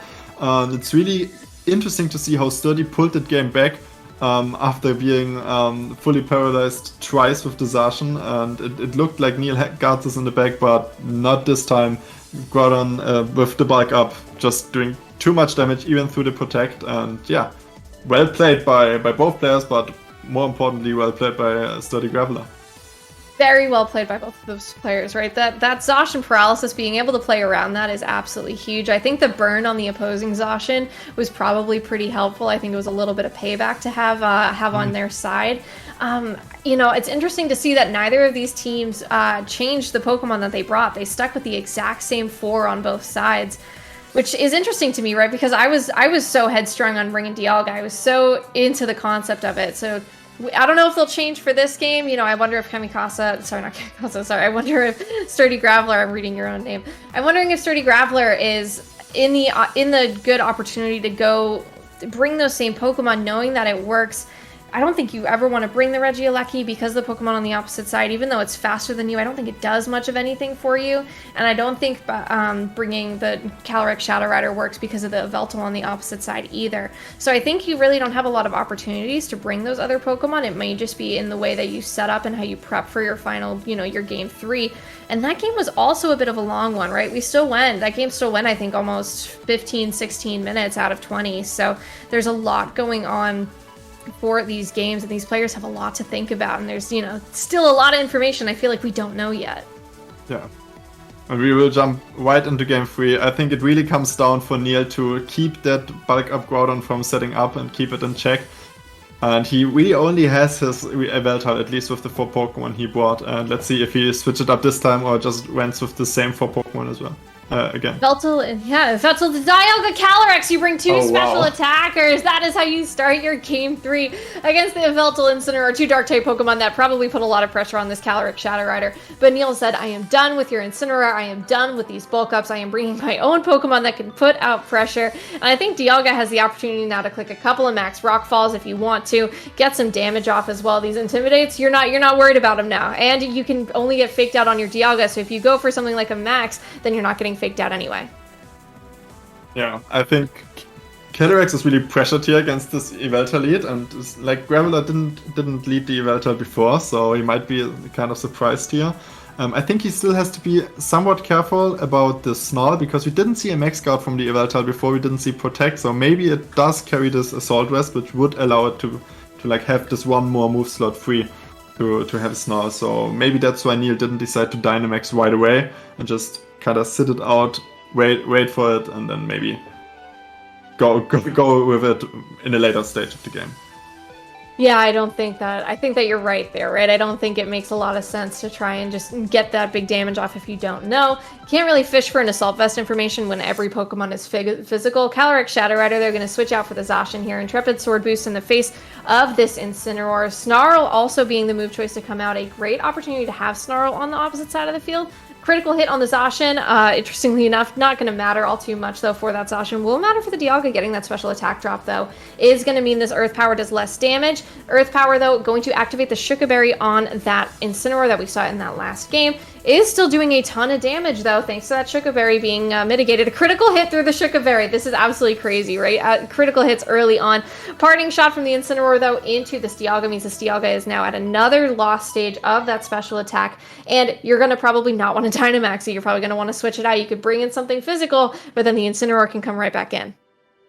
It's really interesting to see how Sturdy pulled that game back after being fully paralyzed twice with the Zacian, and it looked like Neil got this in the back, but not this time. Groudon with the bulk up, just doing too much damage even through the Protect, and yeah, well played by both players, but more importantly, well played by SturdyGraveler. Very well played by both of those players, right? That Zacian paralysis, being able to play around that is absolutely huge. I think the burn on the opposing Zacian was probably pretty helpful. I think it was a little bit of payback to have on their side. You know, it's interesting to see that neither of these teams changed the Pokemon that they brought. They stuck with the exact same 4 on both sides, which is interesting to me, right? Because I was so headstrong on bringing Dialga. I was so into the concept of it. So I don't know if they'll change for this game. You know, I wonder if I wonder if SturdyGraveler, I'm reading your own name. I'm wondering if SturdyGraveler is in the good opportunity to go bring those same Pokemon, knowing that it works. I don't think you ever want to bring the Regieleki because the Pokemon on the opposite side, even though it's faster than you, I don't think it does much of anything for you. And I don't think bringing the Calyrex Shadow Rider works because of the Yveltal on the opposite side either. So I think you really don't have a lot of opportunities to bring those other Pokemon. It may just be in the way that you set up and how you prep for your final, you know, your game 3. And that game was also a bit of a long one, right? That game still went, I think, almost 15, 16 minutes out of 20. So there's a lot going on for these games, and these players have a lot to think about, and there's, you know, still a lot of information I feel like we don't know yet. Yeah. And we will jump right into game 3. I think it really comes down for Neil to keep that bulk up Groudon from setting up and keep it in check. And he really only has his Yveltal, at least with the 4 Pokemon he brought. And let's see if he switched it up this time or just went with the same 4 Pokemon as well. Again. Yveltal the Dialga Calyrex, you bring 2 special attackers. That is how you start your game 3 against the Yveltal Incineroar, 2 Dark-type Pokemon that probably put a lot of pressure on this Calyrex Shadow Rider. But Neil said, I am done with your Incineroar. I am done with these bulk ups. I am bringing my own Pokemon that can put out pressure. And I think Dialga has the opportunity now to click a couple of max Rock Falls if you want to, get some damage off as well. These Intimidates, you're not worried about them now. And you can only get faked out on your Dialga, so if you go for something like a max, then you're not getting faked out anyway. Yeah, I think Calyrex is really pressured here against this Yveltal lead, and like Graveler didn't lead the Yveltal before, so he might be kind of surprised here. I think he still has to be somewhat careful about the Snarl, because we didn't see a Max Guard from the Yveltal before, we didn't see Protect, so maybe it does carry this Assault Vest, which would allow it to like have this one more move slot free to have Snarl. So maybe that's why Neil didn't decide to Dynamax right away and just kind of sit it out, wait for it, and then maybe go with it in a later stage of the game. Yeah, I think that you're right there, right? I don't think it makes a lot of sense to try and just get that big damage off if you don't know. You can't really fish for an Assault Vest information when every Pokemon is physical. Calyrex Shadow Rider, they're going to switch out for the Zacian here. Intrepid Sword Boost in the face of this Incineroar. Snarl also being the move choice to come out. A great opportunity to have Snarl on the opposite side of the field. Critical hit on the Zacian, interestingly enough, not going to matter all too much, though, for that Zacian. Will matter for the Dialga. Getting that special attack drop, though, is going to mean this Earth Power does less damage. Earth Power, though, going to activate the Shuca Berry on that Incineroar that we saw in that last game. Is still doing a ton of damage, though, thanks to that Shuca Berry being mitigated. A critical hit through the Shuca Berry. This is absolutely crazy, right? Critical hits early on. Parting shot from the Incineroar, though, into this Dialga means this Dialga is now at another lost stage of that special attack, and you're going to probably not want to Dynamax it. You're probably going to want to switch it out. You could bring in something physical, but then the Incineroar can come right back in.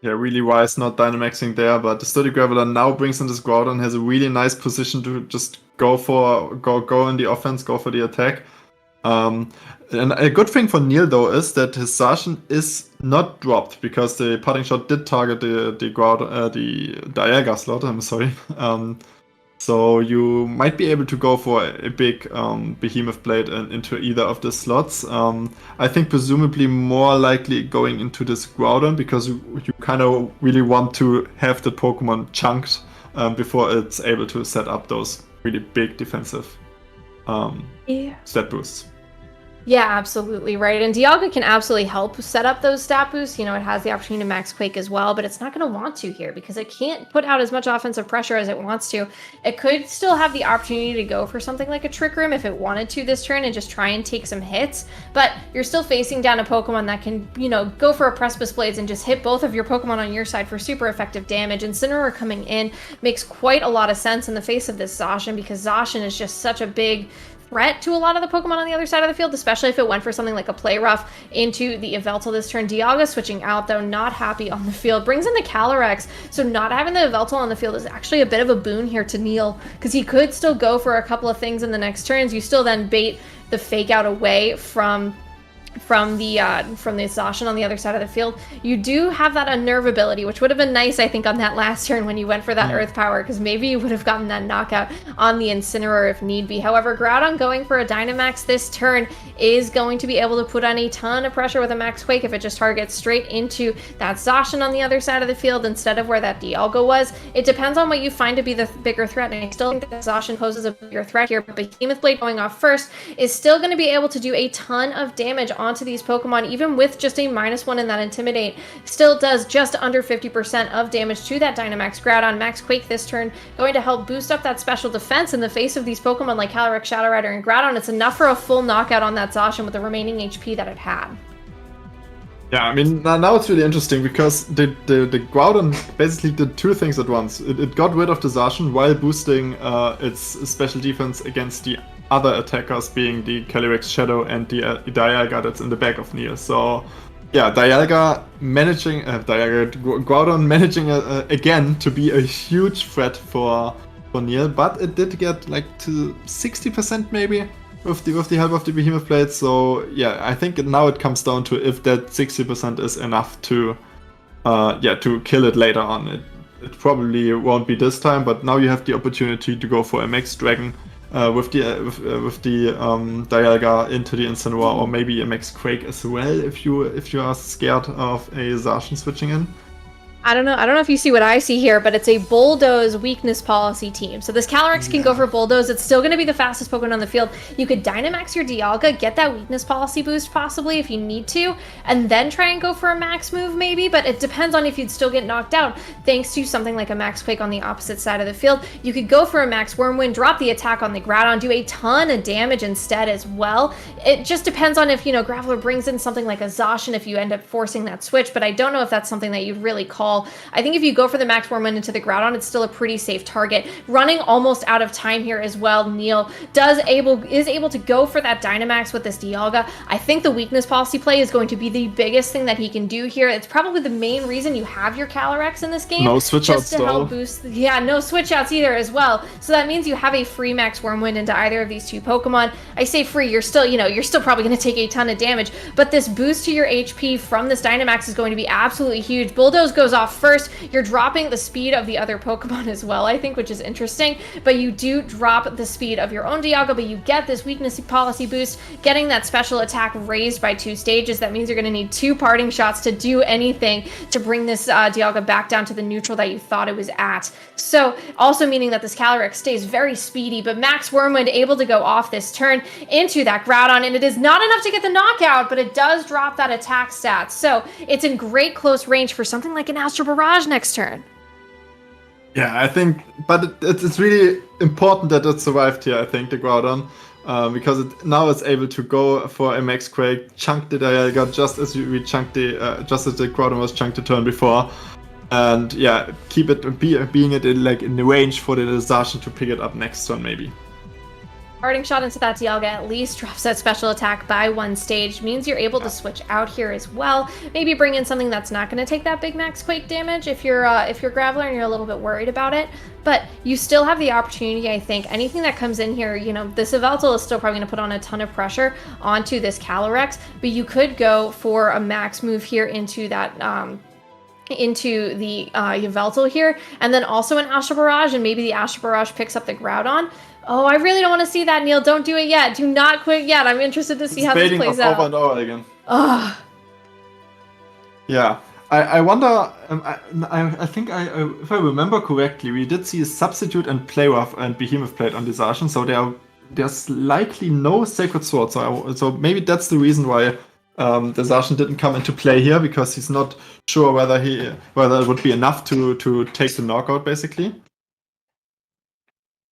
Yeah, really wise not Dynamaxing there, but the SturdyGraveler now brings in this Groudon, has a really nice position to just go in the offense, go for the attack. And a good thing for Neil, though, is that his Zacian is not dropped, because the parting shot did target the Dialga slot, I'm sorry. So you might be able to go for a big Behemoth Blade into either of the slots. I think presumably more likely going into this Groudon, because you kind of really want to have the Pokemon chunked before it's able to set up those really big defensive stat boosts. Yeah, absolutely, right. And Dialga can absolutely help set up those stat boosts. You know, it has the opportunity to max Quake as well, but it's not going to want to here because it can't put out as much offensive pressure as it wants to. It could still have the opportunity to go for something like a Trick Room if it wanted to this turn and just try and take some hits, but you're still facing down a Pokemon that can, you know, go for a Precipice Blades and just hit both of your Pokemon on your side for super effective damage. And Incineroar coming in makes quite a lot of sense in the face of this Zacian, because Zacian is just such a big threat to a lot of the Pokemon on the other side of the field, especially if it went for something like a Play Rough into the Yveltal this turn. Dialga switching out, though, not happy on the field. Brings in the Calyrex, so not having the Yveltal on the field is actually a bit of a boon here to Neil, because he could still go for a couple of things in the next turns. You still then bait the Fake Out away from the Zacian on the other side of the field. You do have that Unnerve ability, which would have been nice, I think, on that last turn when you went for that Earth Power, because maybe you would have gotten that knockout on the Incineroar if need be. However, Groudon going for a Dynamax this turn is going to be able to put on a ton of pressure with a Max Quake if it just targets straight into that Zacian on the other side of the field instead of where that Dialga was. It depends on what you find to be the bigger threat, and I still think that Zacian poses a bigger threat here, but Behemoth Blade going off first is still going to be able to do a ton of damage onto these Pokemon, even with just a -1 in that Intimidate. Still does just under 50% of damage to that Dynamax Groudon. Max Quake this turn going to help boost up that special defense in the face of these Pokemon like Calyrex, Shadow Rider, and Groudon. It's enough for a full knockout on that Zacian with the remaining HP that it had. Yeah, I mean, now it's really interesting because the Groudon basically did two things at once. It got rid of the Zacian while boosting its special defense against the other attackers, being the Calyrex, Shadow, and the Dialga that's in the back of Neil. So, yeah, Groudon managing again to be a huge threat for Neil, but it did get like to 60% maybe with the help of the Behemoth Blade. So yeah, I think now it comes down to if that 60% is enough to kill it later on. It probably won't be this time, but now you have the opportunity to go for a Max Dragon with the Dialga into the Incineroar, or maybe a Max Quake as well if you are scared of a Zacian switching in. I don't know if you see what I see here, but it's a Bulldoze weakness policy team. So this Calyrex can go for Bulldoze. It's still going to be the fastest Pokemon on the field. You could Dynamax your Dialga, get that weakness policy boost possibly if you need to, and then try and go for a max move maybe, but it depends on if you'd still get knocked out thanks to something like a Max Quake on the opposite side of the field. You could go for a Max Wormwind, drop the attack on the Groudon, do a ton of damage instead as well. It just depends on if, Graveler brings in something like a Zacian if you end up forcing that switch, but I don't know if that's something that you'd really call. I think if you go for the Max Wormwind into the Groudon, it's still a pretty safe target. Running almost out of time here as well, Neil is able to go for that Dynamax with this Dialga. I think the weakness policy play is going to be the biggest thing that he can do here. It's probably the main reason you have your Calyrex in this game. No switch outs to help boost. Yeah, no switch outs either as well. So that means you have a free Max Wormwind into either of these two Pokemon. I say free, you're still probably going to take a ton of damage, but this boost to your HP from this Dynamax is going to be absolutely huge. Bulldoze goes off first. You're dropping the speed of the other Pokemon as well, I think, which is interesting, but you do drop the speed of your own Dialga, but you get this weakness policy boost, getting that special attack raised by 2 stages. That means you're going to need 2 parting shots to do anything to bring this Dialga back down to the neutral that you thought it was at. So, also meaning that this Calyrex stays very speedy, but Max Wormwind able to go off this turn into that Groudon, and it is not enough to get the knockout, but it does drop that attack stat. So, it's in great close range for something like an Astral Barrage next turn. Yeah, I think, but it's really important that it survived here, I think, the Groudon, because now it's able to go for a Max Quake, chunk the Dialga just as we chunked just as the Groudon was chunked the turn before, and yeah, keep it being in the range for the Zacian to pick it up next turn maybe. Parting shot into that Dialga at least drops that special attack by 1 stage, means you're able to switch out here as well. Maybe bring in something that's not going to take that big Max Quake damage if you're Graveler and you're a little bit worried about it. But you still have the opportunity, I think. Anything that comes in here, this Yveltal is still probably going to put on a ton of pressure onto this Calyrex, but you could go for a max move here into that into the Yveltal here, and then also an Astral Barrage, and maybe the Astral Barrage picks up the Groudon. Oh, I really don't want to see that, Neil. Don't do it yet. Do not quit yet. I'm interested to see how this plays out. Over and over again. Ugh. Yeah. I wonder, I think if I remember correctly, we did see a Substitute and Play Rough and Behemoth Blade on the Zacian, so there's likely no Sacred Sword, so maybe that's the reason why the Zacian didn't come into play here, because he's not sure whether it would be enough to take the knockout, basically.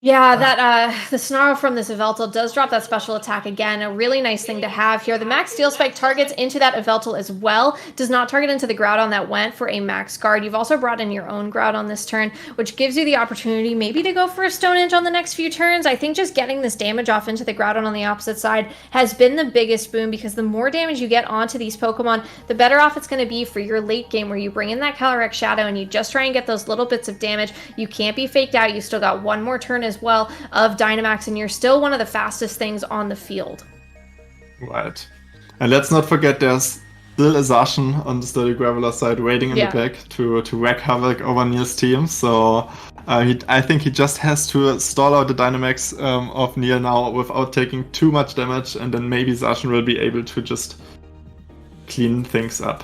Yeah, that the Snarl from this Yveltal does drop that special attack again. A really nice thing to have here. The Max Steel Spike targets into that Yveltal as well. Does not target into the Groudon that went for a Max Guard. You've also brought in your own Groudon this turn, which gives you the opportunity maybe to go for a Stone Edge on the next few turns. I think just getting this damage off into the Groudon on the opposite side has been the biggest boon, because the more damage you get onto these Pokemon, the better off it's going to be for your late game, where you bring in that Calyrex Shadow and you just try and get those little bits of damage. You can't be faked out. You still got one more turn as well of Dynamax, and you're still one of the fastest things on the field. Right. And let's not forget there's still a Zacian on the SturdyGraveler side waiting in the back to wreak havoc over Neil's team. So I think he just has to stall out the Dynamax of Neil now without taking too much damage, and then maybe Zacian will be able to just clean things up.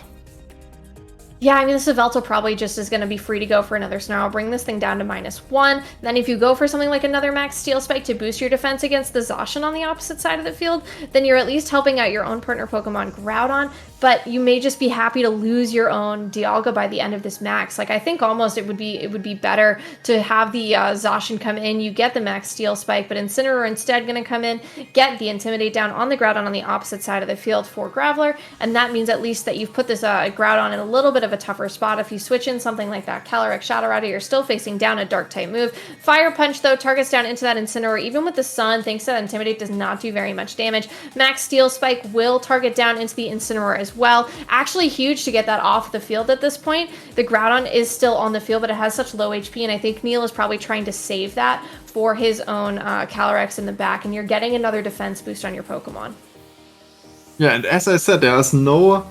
Yeah, I mean, this Yveltal probably just is going to be free to go for another Snarl. Bring this thing down to -1. Then if you go for something like another Max Steel Spike to boost your defense against the Zacian on the opposite side of the field, then you're at least helping out your own partner Pokemon Groudon, but you may just be happy to lose your own Dialga by the end of this Max. Like, I think almost it would be better to have the Zacian come in, you get the Max Steel Spike, but Incineroar instead going to come in, get the Intimidate down on the Groudon on the opposite side of the field for Graveler, and that means at least that you've put this Groudon in a little bit of a tougher spot. If you switch in something like that Calyrex Shadow Rider, you're still facing down a dark type move. Fire Punch, though, targets down into that Incineroar. Even with the Sun, thanks to that Intimidate, does not do very much damage. Max Steel Spike will target down into the Incineroar as well. Actually huge to get that off the field at this point. The Groudon is still on the field, but it has such low HP, and I think Neil is probably trying to save that for his own Calyrex in the back, and you're getting another defense boost on your Pokemon. Yeah, and as I said, there's no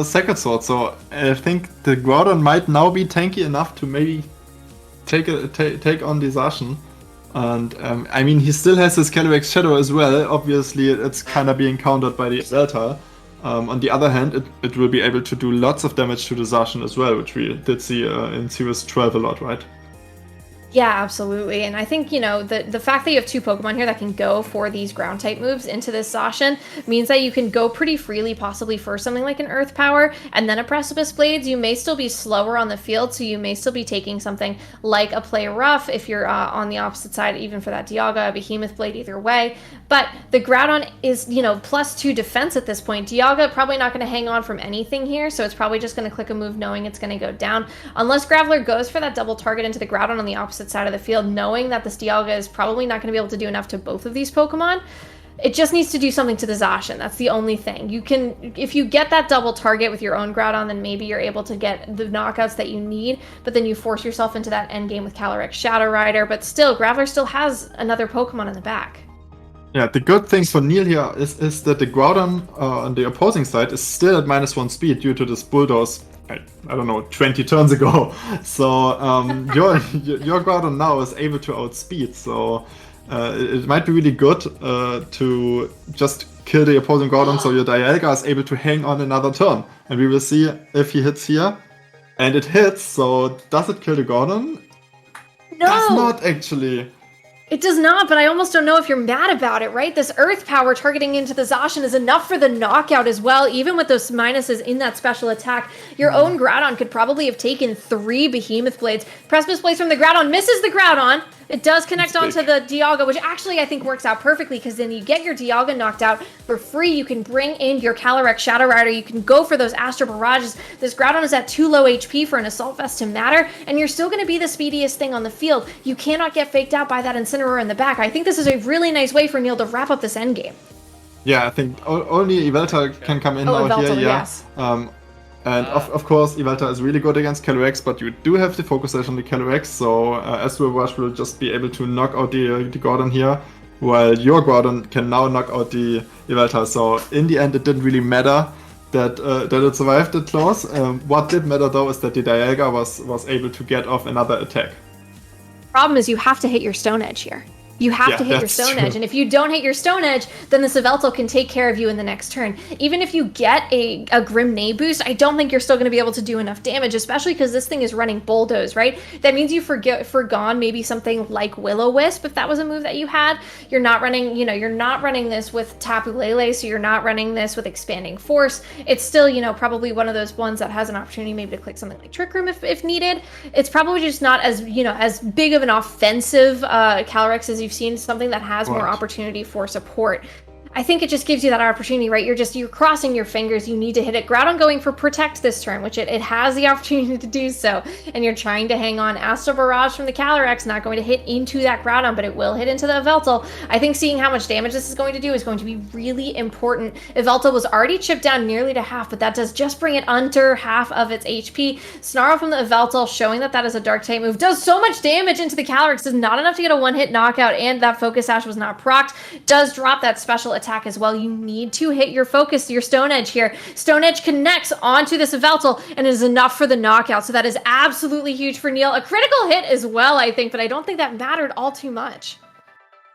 Sacred Sword, so I think the Groudon might now be tanky enough to maybe take on the Zacian. And I mean, he still has his Calyrex Shadow as well. Obviously, it's kind of being countered by the Yveltal. On the other hand, it will be able to do lots of damage to the Zacian as well, which we did see in Series 12 a lot, right? Yeah, absolutely. And I think, you know, the fact that you have two Pokemon here that can go for these ground type moves into this Zacian means that you can go pretty freely, possibly for something like an Earth Power and then a Precipice Blades. You may still be slower on the field, so you may still be taking something like a Play Rough if you're on the opposite side, even for that Dialga, a Behemoth Blade, either way. But the Groudon is, you know, +2 defense at this point. Dialga probably not going to hang on from anything here, so it's probably just going to click a move knowing it's going to go down. Unless Graveler goes for that double target into the Groudon on the opposite side of the field, knowing that this Dialga is probably not going to be able to do enough to both of these Pokemon. It just needs to do something to the Zacian. That's the only thing. You can, if you get that double target with your own Groudon, then maybe you're able to get the knockouts that you need, but then you force yourself into that endgame with Calyrex Shadow Rider, but still, Graveler still has another Pokemon in the back. Yeah, the good thing for Neil here is that the Groudon on the opposing side is still at -1 speed due to this Bulldoze, I don't know, 20 turns ago. So your Groudon now is able to outspeed, so it might be really good to just kill the opposing Groudon so your Dialga is able to hang on another turn. And we will see if he hits here. And it hits, so does it kill the Groudon? No! Does not, actually. It does not, but I almost don't know if you're mad about it, right? This Earth Power targeting into the Zacian is enough for the knockout as well. Even with those minuses in that special attack, your own Groudon could probably have taken 3 Behemoth Blades. Precipice Blades from the Groudon misses the Groudon. It does connect onto the Dialga, which actually I think works out perfectly, because then you get your Dialga knocked out for free. You can bring in your Calyrex Shadow Rider. You can go for those Astro Barrages. This Groudon is at too low HP for an Assault Vest to matter, and you're still going to be the speediest thing on the field. You cannot get faked out by that Incineroar in the back. I think this is a really nice way for Neil to wrap up this endgame. Yeah, I think only Yveltal can come in out here. Yeah. Yes. And of course, Yveltal is really good against Calyrex, but you do have the Focus Sash on the Calyrex, so Astral Rush will just be able to knock out the Groudon here, while your Groudon can now knock out the Yveltal. So in the end, it didn't really matter that it survived the claws. What did matter though is that the Dialga was able to get off another attack. Problem is you have to hit your Stone Edge here. You have to hit your Stone Edge. And if you don't hit your Stone Edge, then the Yveltal can take care of you in the next turn. Even if you get a Grim Nay boost, I don't think you're still going to be able to do enough damage, especially because this thing is running Bulldoze, right? That means you forgone maybe something like Will-O-Wisp, if that was a move that you had. You're not running, you're not running this with Tapu Lele, so you're not running this with Expanding Force. It's still, probably one of those ones that has an opportunity maybe to click something like Trick Room if needed. It's probably just not as, as big of an offensive Calyrex as you've seen, something that has more opportunity for support. I think it just gives you that opportunity, right? You're crossing your fingers. You need to hit it. Groudon going for Protect this turn, which it has the opportunity to do so. And you're trying to hang on. Astral Barrage from the Calyrex, not going to hit into that Groudon, but it will hit into the Yveltal. I think seeing how much damage this is going to do is going to be really important. Yveltal was already chipped down nearly to half, but that does just bring it under half of its HP. Snarl from the Yveltal, showing that is a Dark type move, does so much damage into the Calyrex, is not enough to get a one-hit knockout, and that Focus Sash was not procced. Does drop that special attack as well. You need to hit your focus, your Stone Edge here. Stone Edge connects onto this Yveltal and is enough for the knockout. So that is absolutely huge for Neil. A critical hit as well, I think, but I don't think that mattered all too much.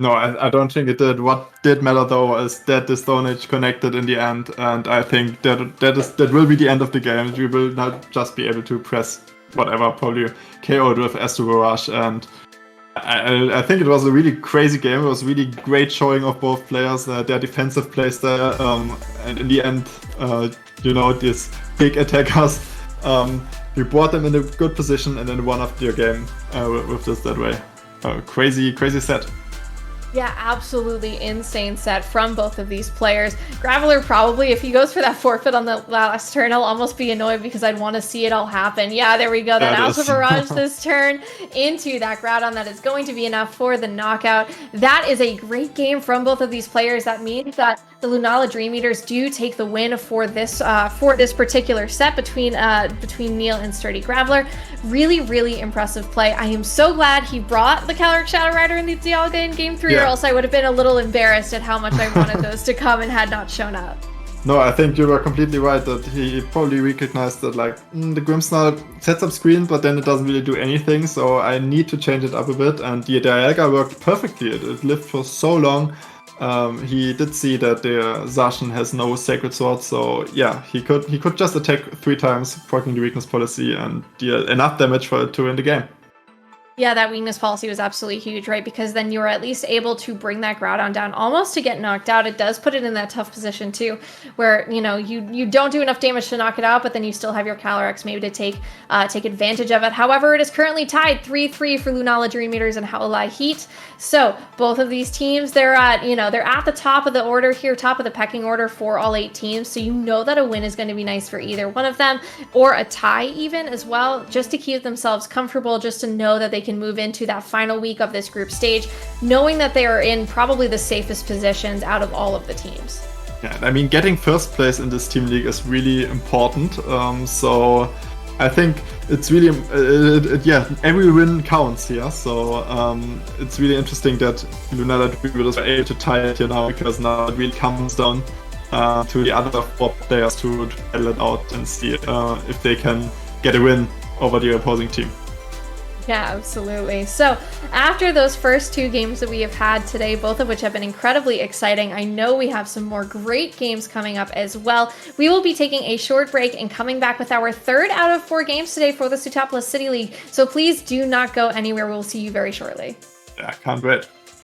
No, I don't think it did. What did matter though is that the Stone Edge connected in the end, and I think that will be the end of the game. We will not just be able to press whatever, probably KO'd with Astral Barrage, and I think it was a really crazy game. It was really great showing of both players, their defensive plays there, and in the end, these big attackers, we brought them in a good position and then won up their game with this that way. Crazy set. Yeah, absolutely insane set from both of these players. Graveler probably, if he goes for that forfeit on the last turn, I'll almost be annoyed because I'd want to see it all happen. Yeah, there we go. That Astral Barrage this turn into that Groudon. That is going to be enough for the knockout. That is a great game from both of these players. That means that the Lunala Dream Eaters do take the win for this particular set between Neil and SturdyGraveler. Really, really impressive play. I am so glad he brought the Calyrex Shadow Rider in the Dialga in Game 3, or else I would have been a little embarrassed at how much I wanted those to come and had not shown up. No, I think you were completely right that he probably recognized that the Grimmsnarl sets up screen, but then it doesn't really do anything, so I need to change it up a bit, and the Dialga worked perfectly. It lived for so long. He did see that the Zacian has no Sacred Sword, so yeah, he could just attack 3 times, proccing the weakness policy, and deal enough damage for it to win the game. Yeah, that weakness policy was absolutely huge, right? Because then you were at least able to bring that Groudon down almost to get knocked out. It does put it in that tough position too, where you don't do enough damage to knock it out, but then you still have your Calyrex maybe to take advantage of it. However, it is currently tied 3-3 for Lunala Dream Eaters and Howleye Heat. So both of these teams, they're at the top of the order here, top of the pecking order for all 8 teams. So you know that a win is going to be nice for either one of them, or a tie even as well, just to keep themselves comfortable, just to know that they can move into that final week of this group stage, knowing that they are in probably the safest positions out of all of the teams. Yeah, I mean, getting first place in this team league is really important. So I think it's really, every win counts here. So it's really interesting that Lunala are able to tie it here now, because now it really comes down to the other 4 players to battle it out and see if they can get a win over the opposing team. Yeah, absolutely. So after those first 2 games that we have had today, both of which have been incredibly exciting, I know we have some more great games coming up as well. We will be taking a short break and coming back with our 3rd out of 4 games today for the Sootopolis City League. So please do not go anywhere. We'll see you very shortly. Yeah, can't wait.